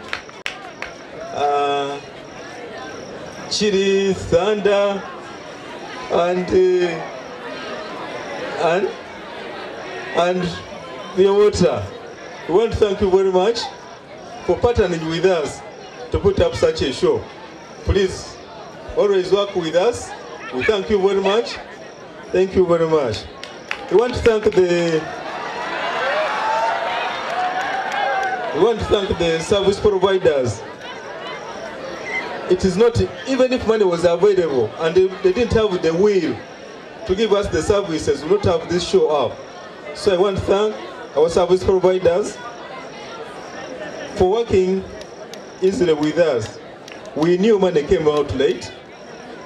Chiri, Thunder, and the water. We want to thank you very much for partnering with us to put up such a show. Please always work with us. We thank you very much. Thank you very much. We want to thank the service providers. It is not, even if money was available and they didn't have the will to give us the services, we would not have this show up. So I want to thank our service providers for working easily with us. We knew money came out late,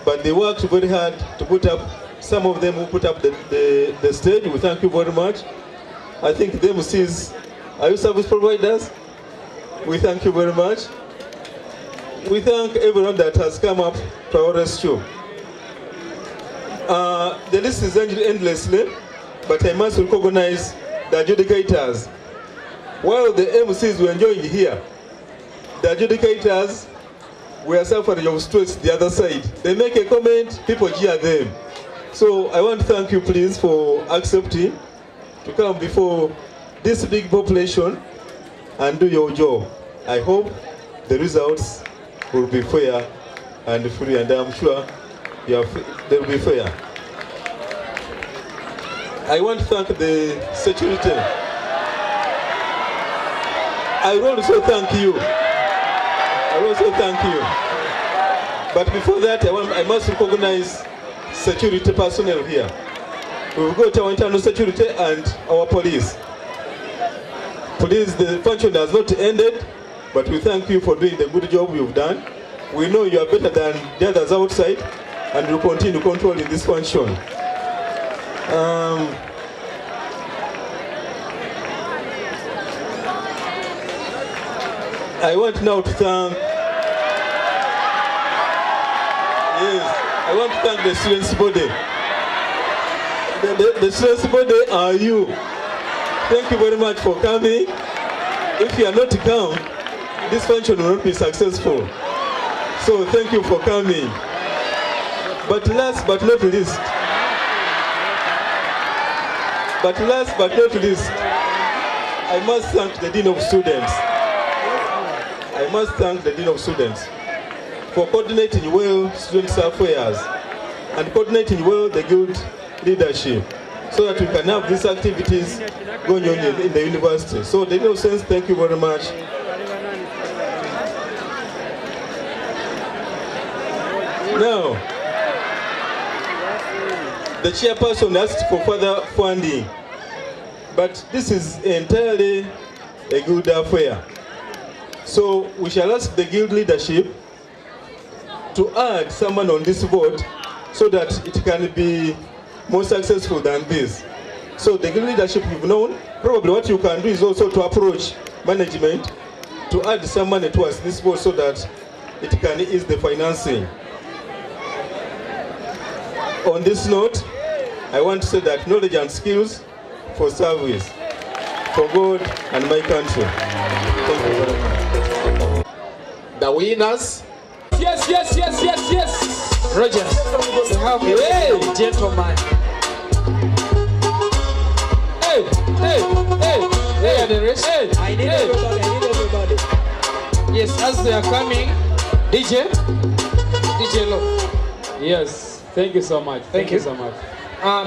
but they worked very hard to put up, some of them who put up the stage. We thank you very much. I think the MCs, are you service providers? We thank you very much. We thank everyone that has come up to our rescue. The list is endlessly, but I must recognize the adjudicators. While the MCs were enjoying here, the adjudicators were suffering of stress the other side. They make a comment, people jeer them. So I want to thank you, please, for accepting to come before this big population and do your job. I hope the results will be fair and free, and I'm sure they will be fair. I want to thank the security. I will also thank you. I will also thank you. But before that, I must recognize security personnel here. We've got our internal security and our police. Police, the function has not ended, but we thank you for doing the good job you've done. We know you are better than the others outside, and we'll continue controlling this function. I want now to thank, I want to thank the students' body. The students' body are you. Thank you very much for coming. If you are not to come, this function will not be successful. So thank you for coming. But last but not least, I must thank the Dean of Students. I must thank the Dean of Students for coordinating well students' affairs and coordinating well the guild leadership so that we can have these activities going on in the university. So the Dean of Students, thank you very much. Now, the chairperson asked for further funding. But this is entirely a good affair. So we shall ask the guild leadership to add someone on this board so that it can be more successful than this. So the guild leadership you've known, probably what you can do is also to approach management to add some money towards this board so that it can ease the financing. On this note, I want to say that knowledge and skills for service, for God and my country. Thank you very much. The winners. Yes. Rogers, you have a gentleman. Hey, and the rest. I need everybody. Yes, as they are coming, DJ Lo. Yes, thank you so much. Thank you so much.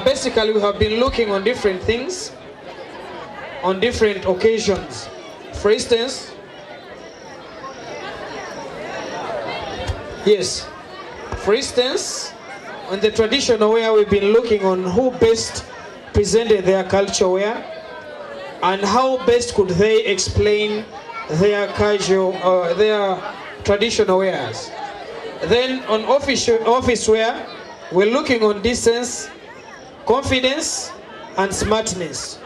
Basically, we have been looking on different things on different occasions. For instance, on the traditional wear, we've been looking on who best presented their culture wear and how best could they explain their casual their traditional wears. Then on office wear, we're looking on distance, confidence, and smartness.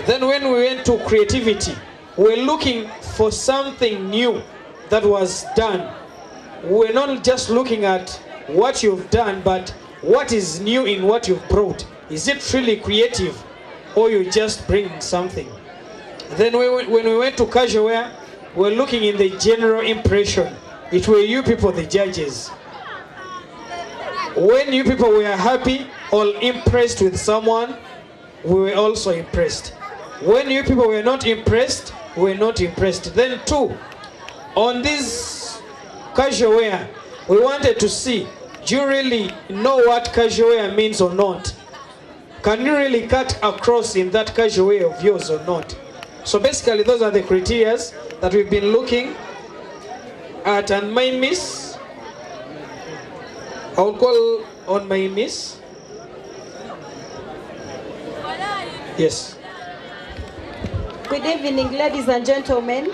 Then when we went to creativity, we're looking for something new that was done. We're not just looking at what you've done, but what is new in what you've brought. Is it really creative, or you just bring something? Then when we went to casual wear, we're looking in the general impression. It were you people the judges. When you people were happy or impressed with someone, we were also impressed. When you people were not impressed, we were not impressed. Then two, on this casual wear, we wanted to see, do you really know what casual wear means or not? Can you really cut across in that casual way of yours or not? So basically, those are the criteria that we've been looking at. And my miss, I'll call on my miss. Yes. Good evening, ladies and gentlemen.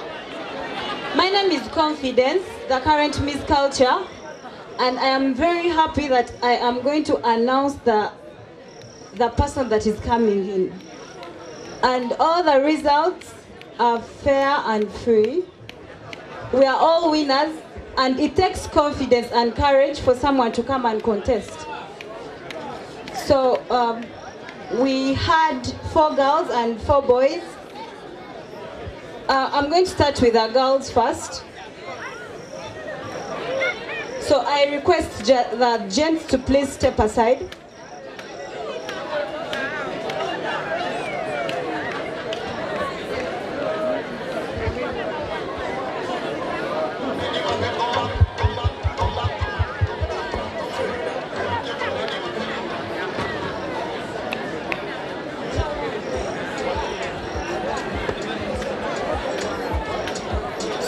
My name is Confidence, the current Miss Culture, and I am very happy that I am going to announce the person that is coming in. And all the results are fair and free. We are all winners, and it takes confidence and courage for someone to come and contest. So we had 4 girls and 4 boys. I'm going to start with the girls first. So I request the gents to please step aside.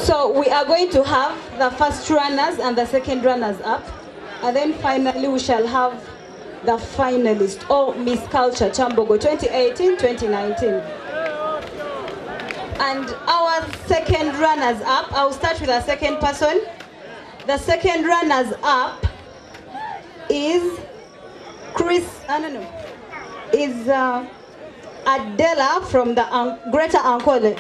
So we are going to have the first runners and the second runners up, and then finally we shall have the finalist, or Miss Culture Kyambogo 2018-2019. And our second runners up, I'll start with the second person. The second runners up is Adela from the Greater Ankole.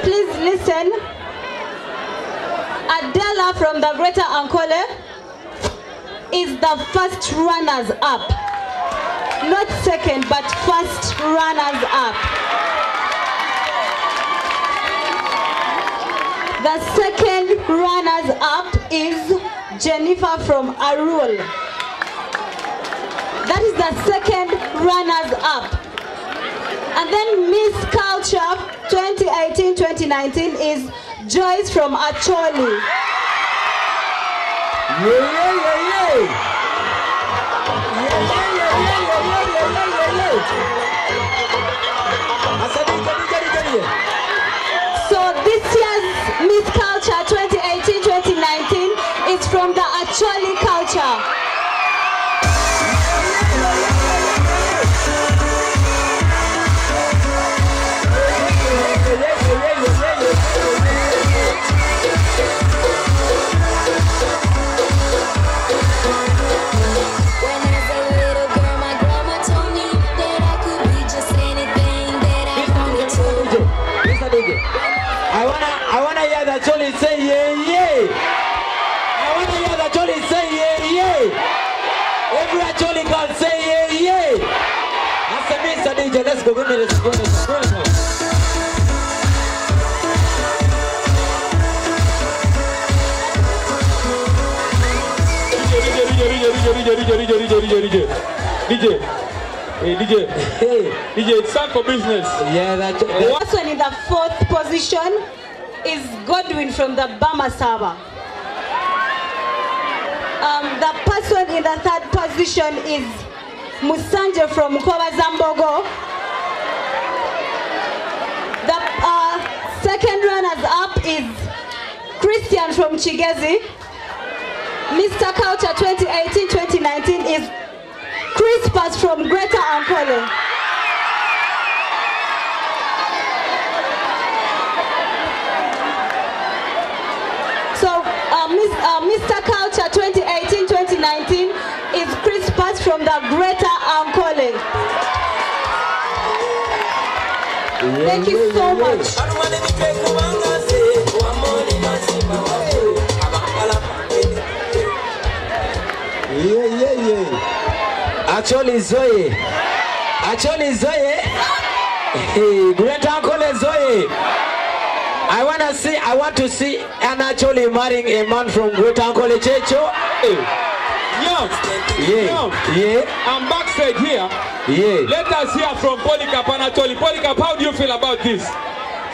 Please listen. Adela from the Greater Ankole is the first runners up. Not second, but first runners up. The second runners up is Jennifer from Arul. That is the second runners up. And then Miss Culture 2018-2019 is Joyce from Acholi. Yeah. DJ, it's time for business. Yeah, that's the person in the fourth position is Godwin from the Bama Saba. The person in the third position is Musanje from Koba Zambogo. The second runners up is Christian from Chigezi. Mr. Culture 2018-2019 is Crispus from Greater Ankole. So Mr. Culture 2018-2019 is Crispus from the Greater Ankole. Thank you so much. Actually Zoe. Great Uncle Zoe. I want to see and actually marrying a man from Great Uncle Checho. Yeah. I'm backstage here. Yeah. Let us hear from Polycarp Anatoly. Polycarp, how do you feel about this?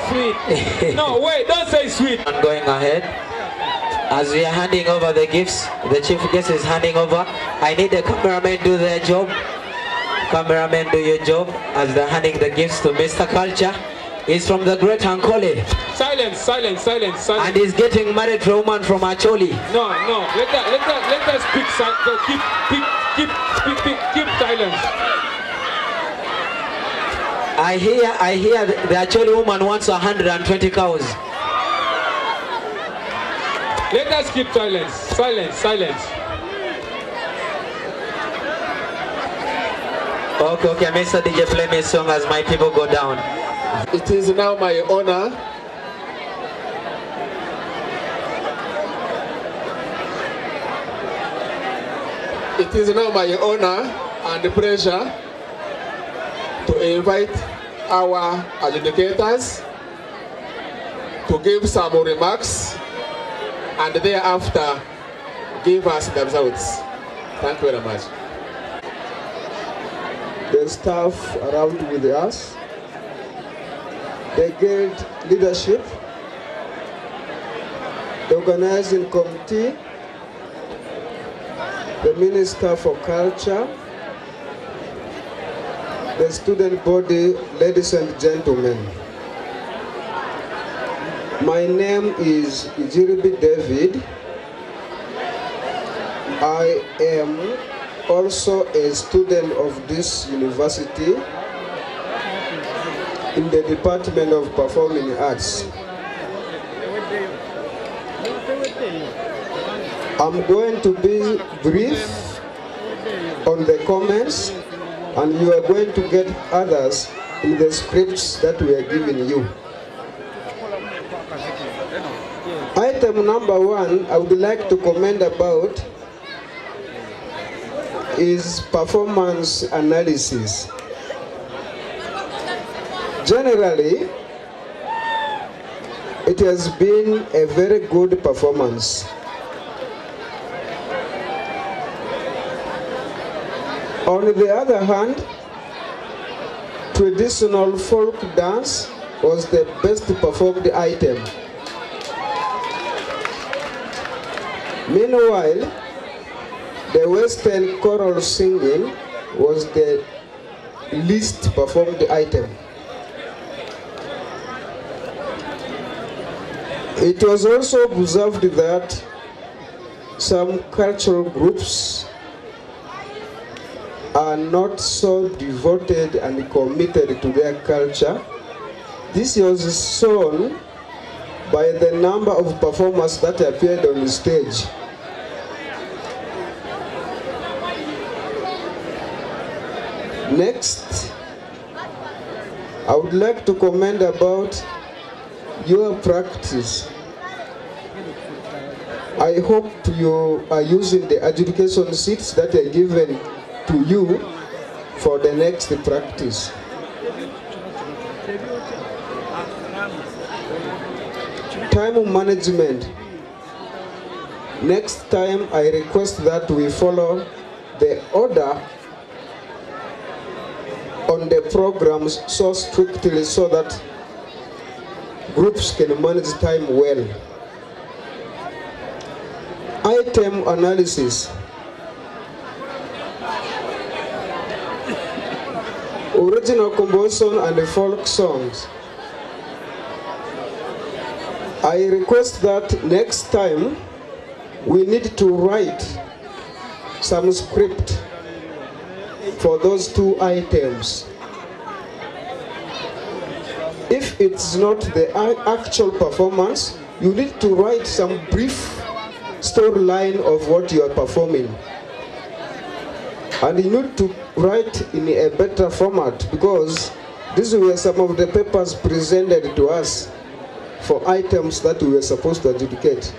Sweet. No, wait, don't say sweet. I'm going ahead. As we are handing over the gifts, the chief guest is handing over. I need the cameraman do their job. Cameraman, do your job as they're handing the gifts to Mr. Culture. He's from the Great Ankole. Silence. And he's getting married to a woman from Acholi. No. Let us speak. Keep silence. I hear the Acholi woman wants 120 cows. Let us keep silence. Silence. Okay, Mr. DJ, play me a song as my people go down. It is now my honor and pleasure to invite our adjudicators to give some remarks and thereafter give us the results. Thank you very much. The staff around with us, the guild leadership, the organizing committee, the Minister for Culture, the student body, ladies and gentlemen. My name is Ijiribi David. I am also a student of this university in the Department of Performing Arts. I'm going to be brief on the comments, and you are going to get others in the scripts that we are giving you. Item number 1 I would like to comment about is performance analysis. Generally, it has been a very good performance. On the other hand, traditional folk dance was the best performed item. Meanwhile, the Western choral singing was the least performed item. It was also observed that some cultural groups are not so devoted and committed to their culture. This was shown by the number of performers that appeared on the stage. Next, I would like to comment about your practice. I hope you are using the adjudication seats that are given to you for the next practice. Time management. Next time I request that we follow the order on the programs so strictly so that groups can manage time well. Item analysis. Original composition and folk songs. I request that next time we need to write some script for those two items. If it's not the actual performance, you need to write some brief storyline of what you are performing. And you need to write in a better format, because these were some of the papers presented to us for items that we were supposed to adjudicate.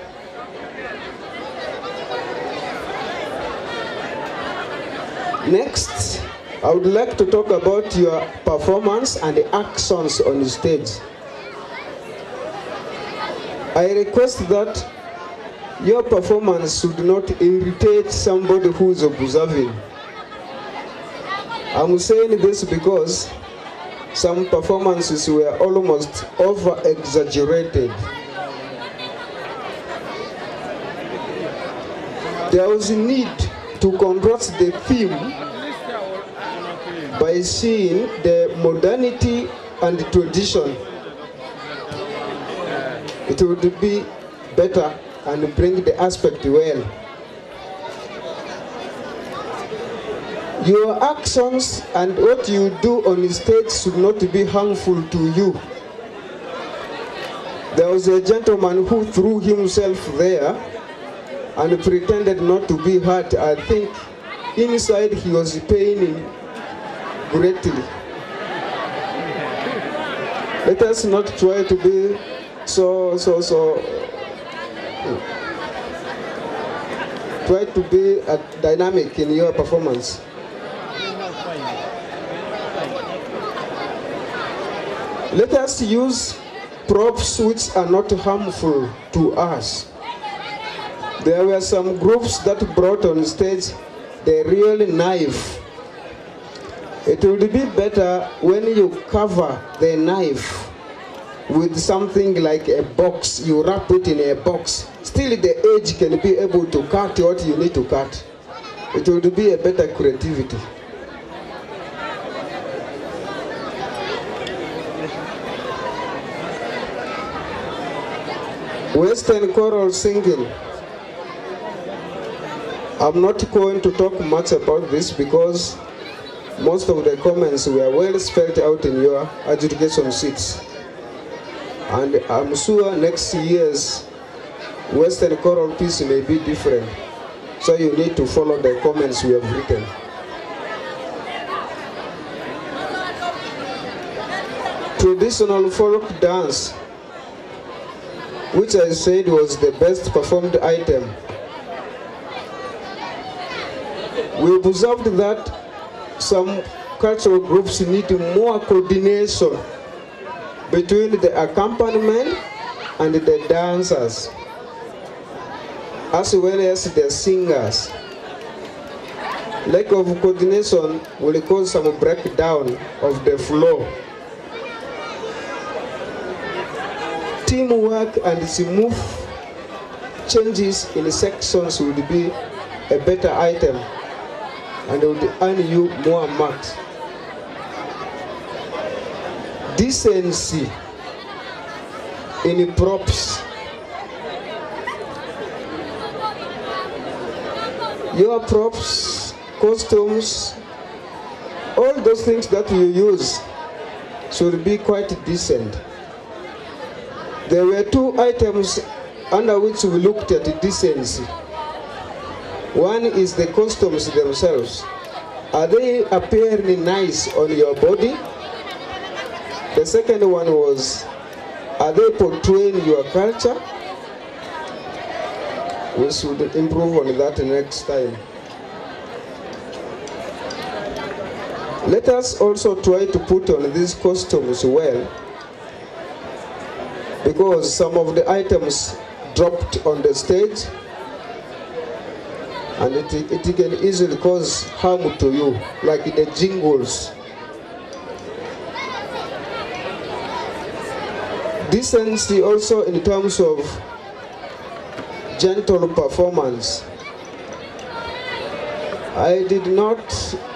Next, I would like to talk about your performance and the actions on the stage. I request that your performance should not irritate somebody who is observing. I'm saying this because some performances were almost over-exaggerated. There was a need to contrast the theme by seeing the modernity and the tradition. It would be better and bring the aspect well. Your actions and what you do on the stage should not be harmful to you. There was a gentleman who threw himself there and pretended not to be hurt. I think inside he was paining greatly. Let us not try to be so. Try to be dynamic in your performance. Let us use props which are not harmful to us. There were some groups that brought on stage the real knife. It would be better when you cover the knife with something like a box. You wrap it in a box. Still the edge can be able to cut what you need to cut. It would be a better creativity. Western choral singing. I'm not going to talk much about this because most of the comments were well spelled out in your adjudication sheets. And I'm sure next year's Western choral piece may be different. So you need to follow the comments we have written. Traditional folk dance, which I said was the best performed item. We observed that some cultural groups need more coordination between the accompaniment and the dancers, as well as the singers. Lack of coordination will cause some breakdown of the flow. Teamwork and smooth changes in sections would be a better item and would earn you more marks. Decency in props. Your props, costumes, all those things that you use should be quite decent. There were two items under which we looked at decency. One is the costumes themselves. Are they appearing nice on your body? The second one was, are they portraying your culture? We should improve on that next time. Let us also try to put on these costumes well, because some of the items dropped on the stage and it can easily cause harm to you, like the jingles. Decency also in terms of gentle performance. I did not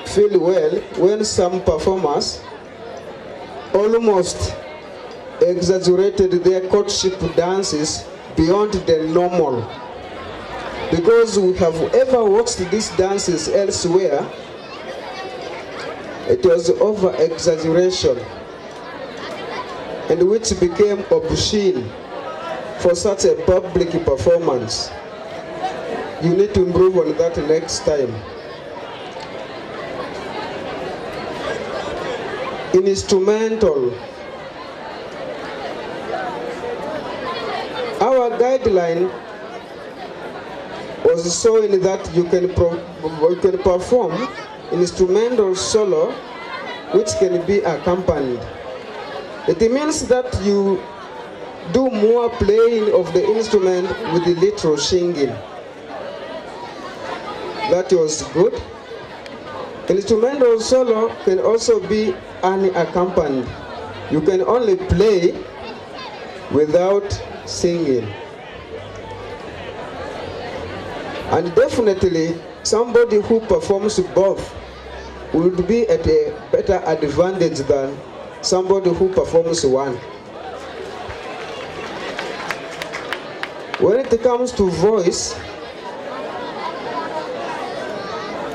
feel well when some performers almost exaggerated their courtship dances beyond the normal. Because we have ever watched these dances elsewhere, it was over exaggeration, and which became obscene for such a public performance. You need to improve on that next time. Instrumental. Our guideline was showing that you can perform instrumental solo which can be accompanied. It means that you do more playing of the instrument with the little singing. That was good. Instrumental solo can also be unaccompanied. You can only play without singing. And definitely, somebody who performs both would be at a better advantage than somebody who performs one. When it comes to voice,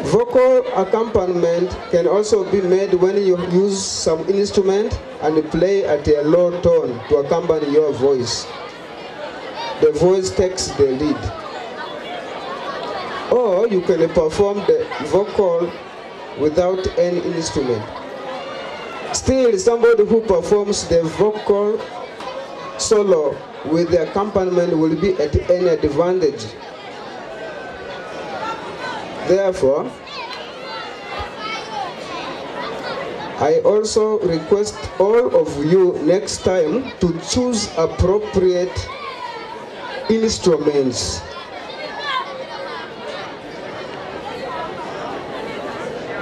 vocal accompaniment can also be made when you use some instrument and play at a low tone to accompany your voice. The voice takes the lead. Or you can perform the vocal without any instrument. Still, somebody who performs the vocal solo with the accompaniment will be at an advantage. Therefore, I also request all of you next time to choose appropriate instruments.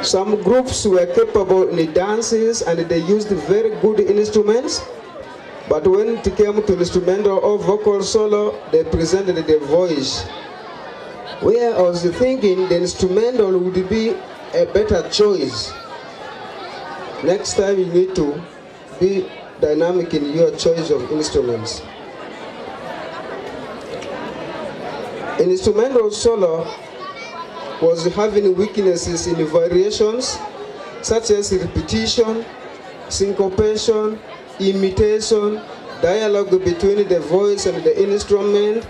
Some groups were capable in the dances and they used very good instruments, but when it came to instrumental or vocal solo, they presented the voice. Where I was thinking the instrumental would be a better choice. Next time you need to be dynamic in your choice of instruments. Instrumental solo was having weaknesses in variations such as repetition, syncopation, imitation, dialogue between the voice and the instrument,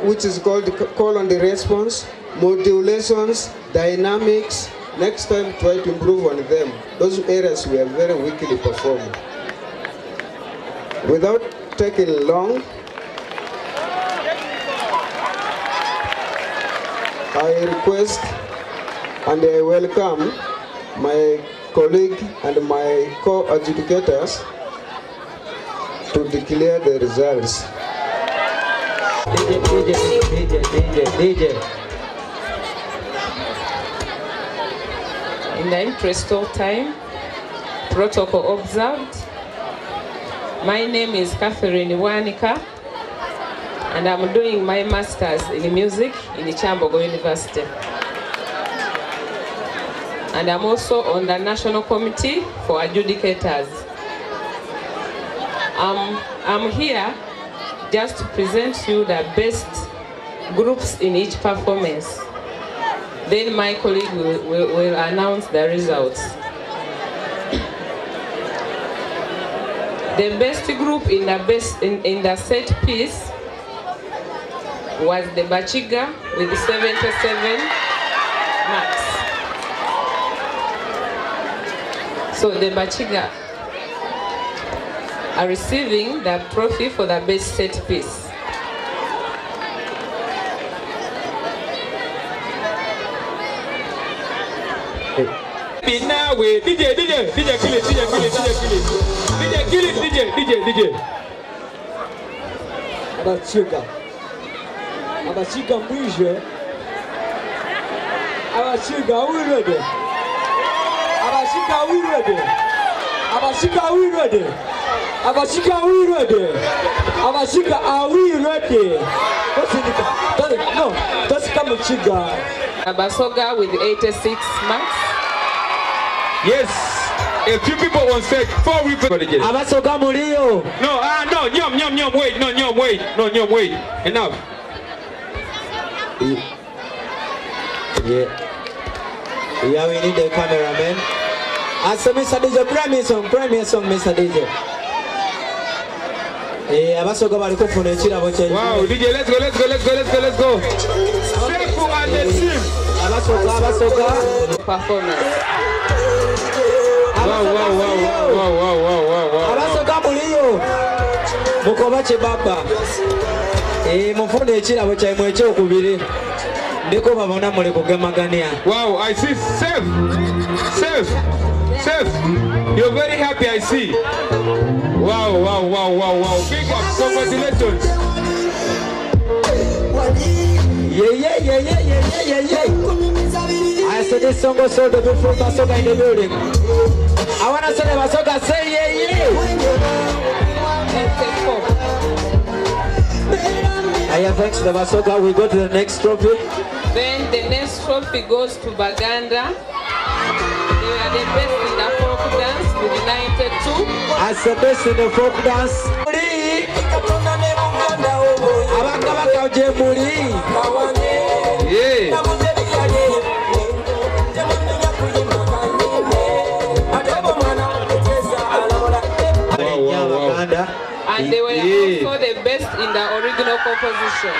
which is called call and response, modulations, dynamics. Next time try to improve on them. Those areas were very weakly performed. Without taking long, I request and I welcome my colleague and my co-adjudicators to declare the results. DJ. In the interest of time, protocol observed. My name is Catherine Wanika, and I'm doing my master's in music in Chambogo University. And I'm also on the National Committee for Adjudicators. I'm here just to present you the best groups in each performance. Then my colleague will announce the results. The best group in the set piece was the Bachiga with 77 marks. So the Bachiga are receiving the trophy for the best set piece. Mimi nawe. DJ, kill it. DJ. Abachika mwisho. Abachika are we ready? Abachika are we ready? Abachika are we ready? Abachika are we ready? Abachika are we ready? No, that's come chiga. Abasoga with 86 marks. Yes. A few people on stage. 4 people. Abasoga mulio. No, nyom, wait. No, nyom, wait. Enough. Yeah, we need a cameraman. So Mr. DJ, premier song, Mr. DJ. Abasoga bali kufuna chirabo cha. Wow, DJ, let's go. Sefu and the team. Abasoga performance. Wow. Abasoga mulio. Mukobache baba. Mufune chirabo cha mweche okubiri. Ndiko babona mule kugemagania. Wow, I see Seth. You're very happy, I see. Wow. Big up, congratulations. Yeah. I said this song was sold before Basoga in the building. I want to say Basoga say yeah. Thanks to the Basoga. We go to the next trophy. Then the next trophy goes to Baganda. They are the best in the folk dance with 92. As the best in the folk dance. Yeah. And they were also the best in the original composition.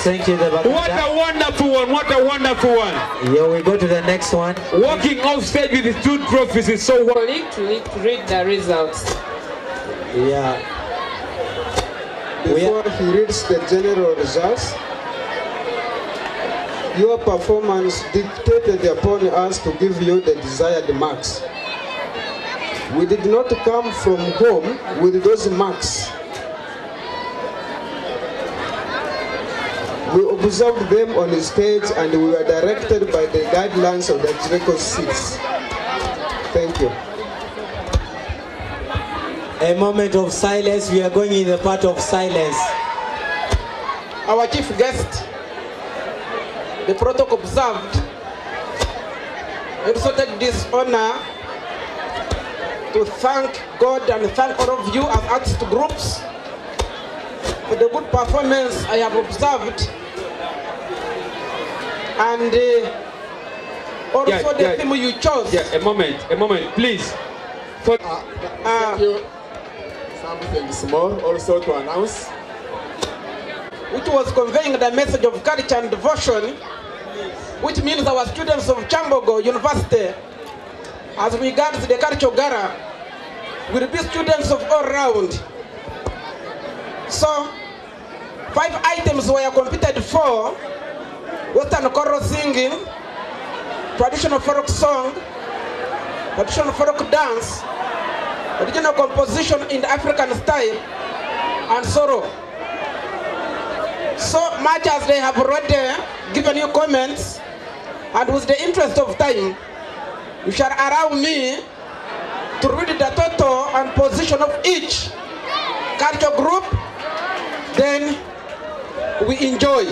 Thank you, the Baganda. What a wonderful one. Yeah, we go to the next one. Walking off stage with his 2 trophies is so wonderful. To read the results. Yeah. Before he reads the general results, your performance dictated upon us to give you the desired marks. We did not come from home with those marks. We observed them on the stage and we were directed by the guidelines of the Jericho seats. Thank you. A moment of silence. We are going in the part of silence. Our chief guest, the protocol observed, also take this honor to thank God and thank all of you as artist groups for the good performance I have observed, and also the theme you chose. Yeah, a moment, please. Thank you. Something small also to announce, which was conveying the message of culture and devotion, which means our students of Chambogo University, as regards the culture gara, will be students of all round. So, 5 items were competed for: Western choral singing, traditional folk song, traditional folk dance, original composition in the African style, and solo. So much as they have already given you comments, and with the interest of time, you shall allow me to read the total and position of each culture group, then we enjoy.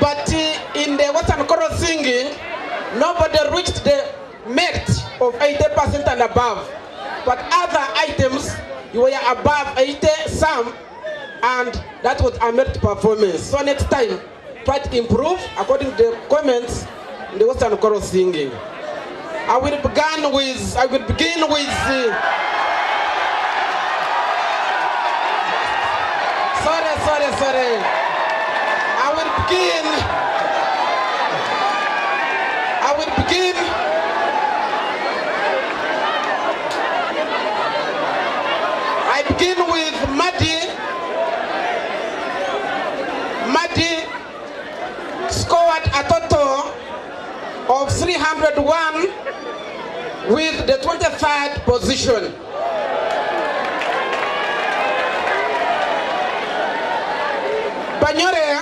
But in the Western choral singing, nobody reached the merit of 80% and above. But other items, you were above 80 some, and that was a merit performance. So next time, try to improve according to the comments in the Western choral singing. I will begin with sorry. I will begin Madi scored a total of 301 with the 23rd position. Banyore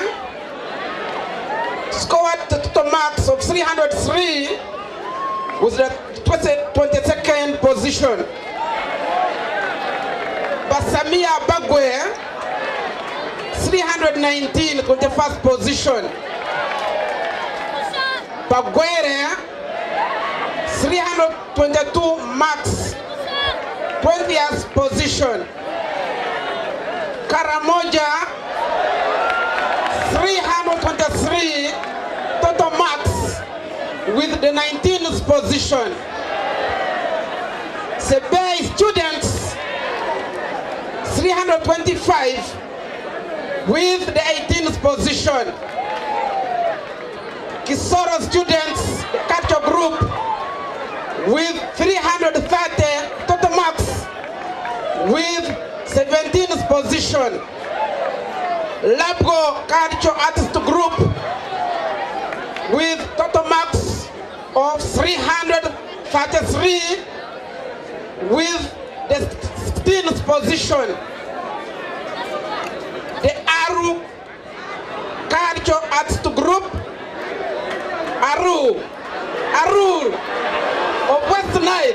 scored total marks of 303 with the 22nd position. Basamia Bagwe 319, 21st position. Bagwere 322 marks, 20th position. Karamoja 323 total marks with the 19th position. Sebei students 325 with the 18th position. Kisoro students, the culture group, with 330 total marks with 17th position. Labgo culture artist group with total marks of 333 with the 16th position. The Aru culture artist group, Aru of West Nile.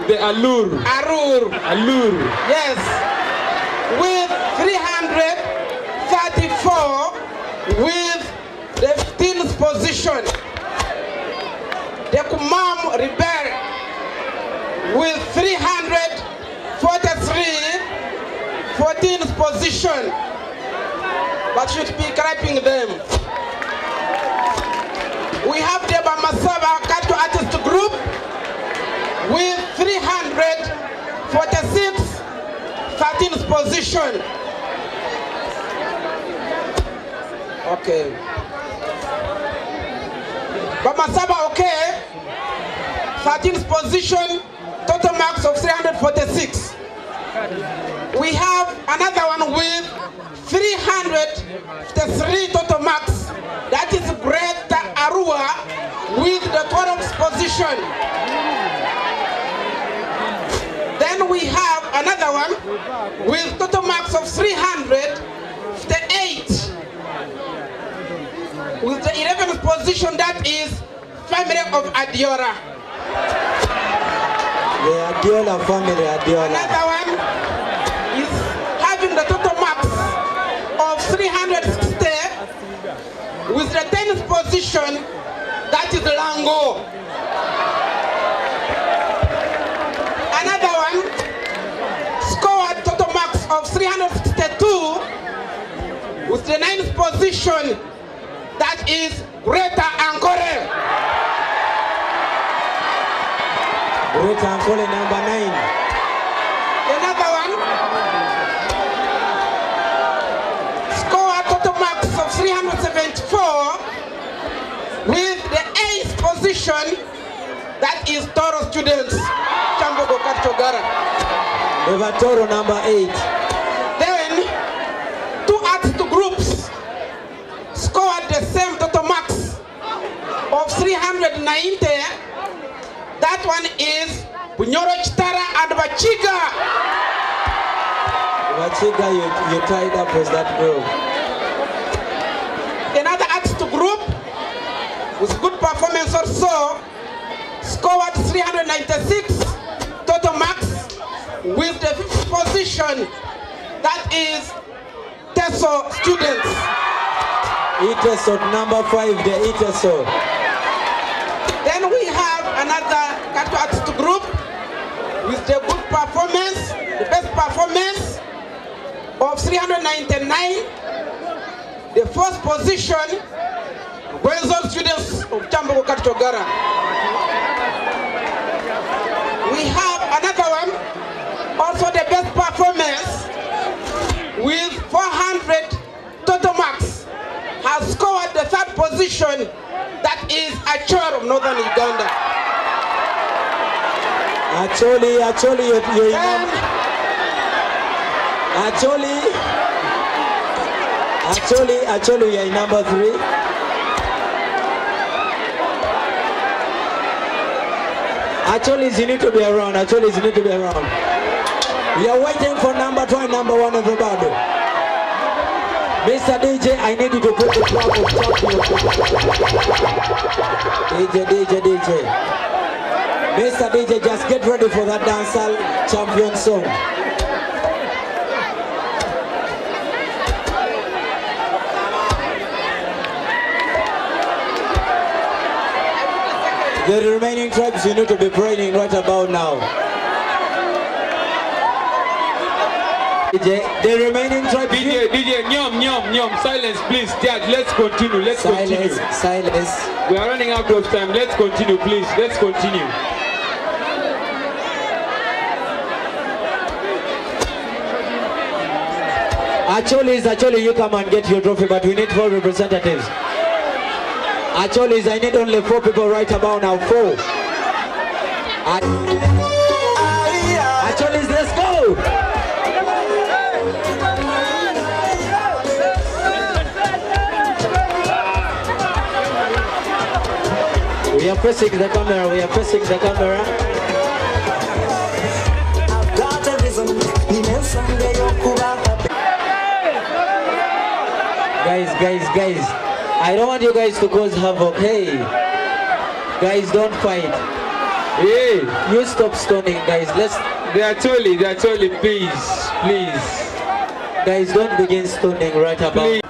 The Allure. Yes. With 334 with the 15th position. The Kumam Rebel with 343 14th position. But should be correcting them. We have the Bamasaba Culture Artist Group with 346 13th position. Okay. Bamasaba, okay. 13th position, total marks of 346. We have another one with 303 total marks. That is Greta Arua with the 12th position. Then we have another one with total marks of 358 with the 11th position. That is family of Adiora. The Adiola family, Adiola. Another one is having the total marks of 360 with the 10th position. That is Lango. Another one scored total marks of 362 with the 9th position. That is Greta Ankore. Greta Ankole, number 9. Another one scored total marks of 374 with the 8th position. That is Toro students, Chambogo Katogara. Toro, number 8. Then 2 artist groups scored the same total marks of 390. That one is Bunyoro Chitara and Bachiga. Bachiga, you tied up with that group. Another artist group with good performance also scored 396 total marks with the 5th position. That is Teso students. Iteso, number 5, the Iteso. Then we have another Kato artist group with the good performance, the best performance of 399. The first position, Gwenzo students of Chambogo Katogara. We have another one, also the best performance with 400 total marks, has scored the 3rd position. That is Achor of Northern Uganda. Acholi, you're Actually, we are in number 3. Actually, you need to be around. We are waiting for number 2 and number 1, everybody. Mr. DJ, I need you to put the drum of champion. DJ. Mr. DJ, just get ready for that dancehall champion song. The remaining tribes, you need to be praying right about now. DJ, the remaining tribes. DJ, nyom, silence, please. Judge, let's continue. Silence. We are running out of time. Let's continue, please. Let's continue. Actually, you come and get your trophy, but we need 4 representatives. Actually, I need only 4 people right about now. 4. Actually, let's go. We are pressing the camera. Guys. I don't want you guys to cause havoc. Hey, guys, don't fight. Hey, you stop stoning, guys. They are totally, please. Guys, don't begin stoning right about. Please.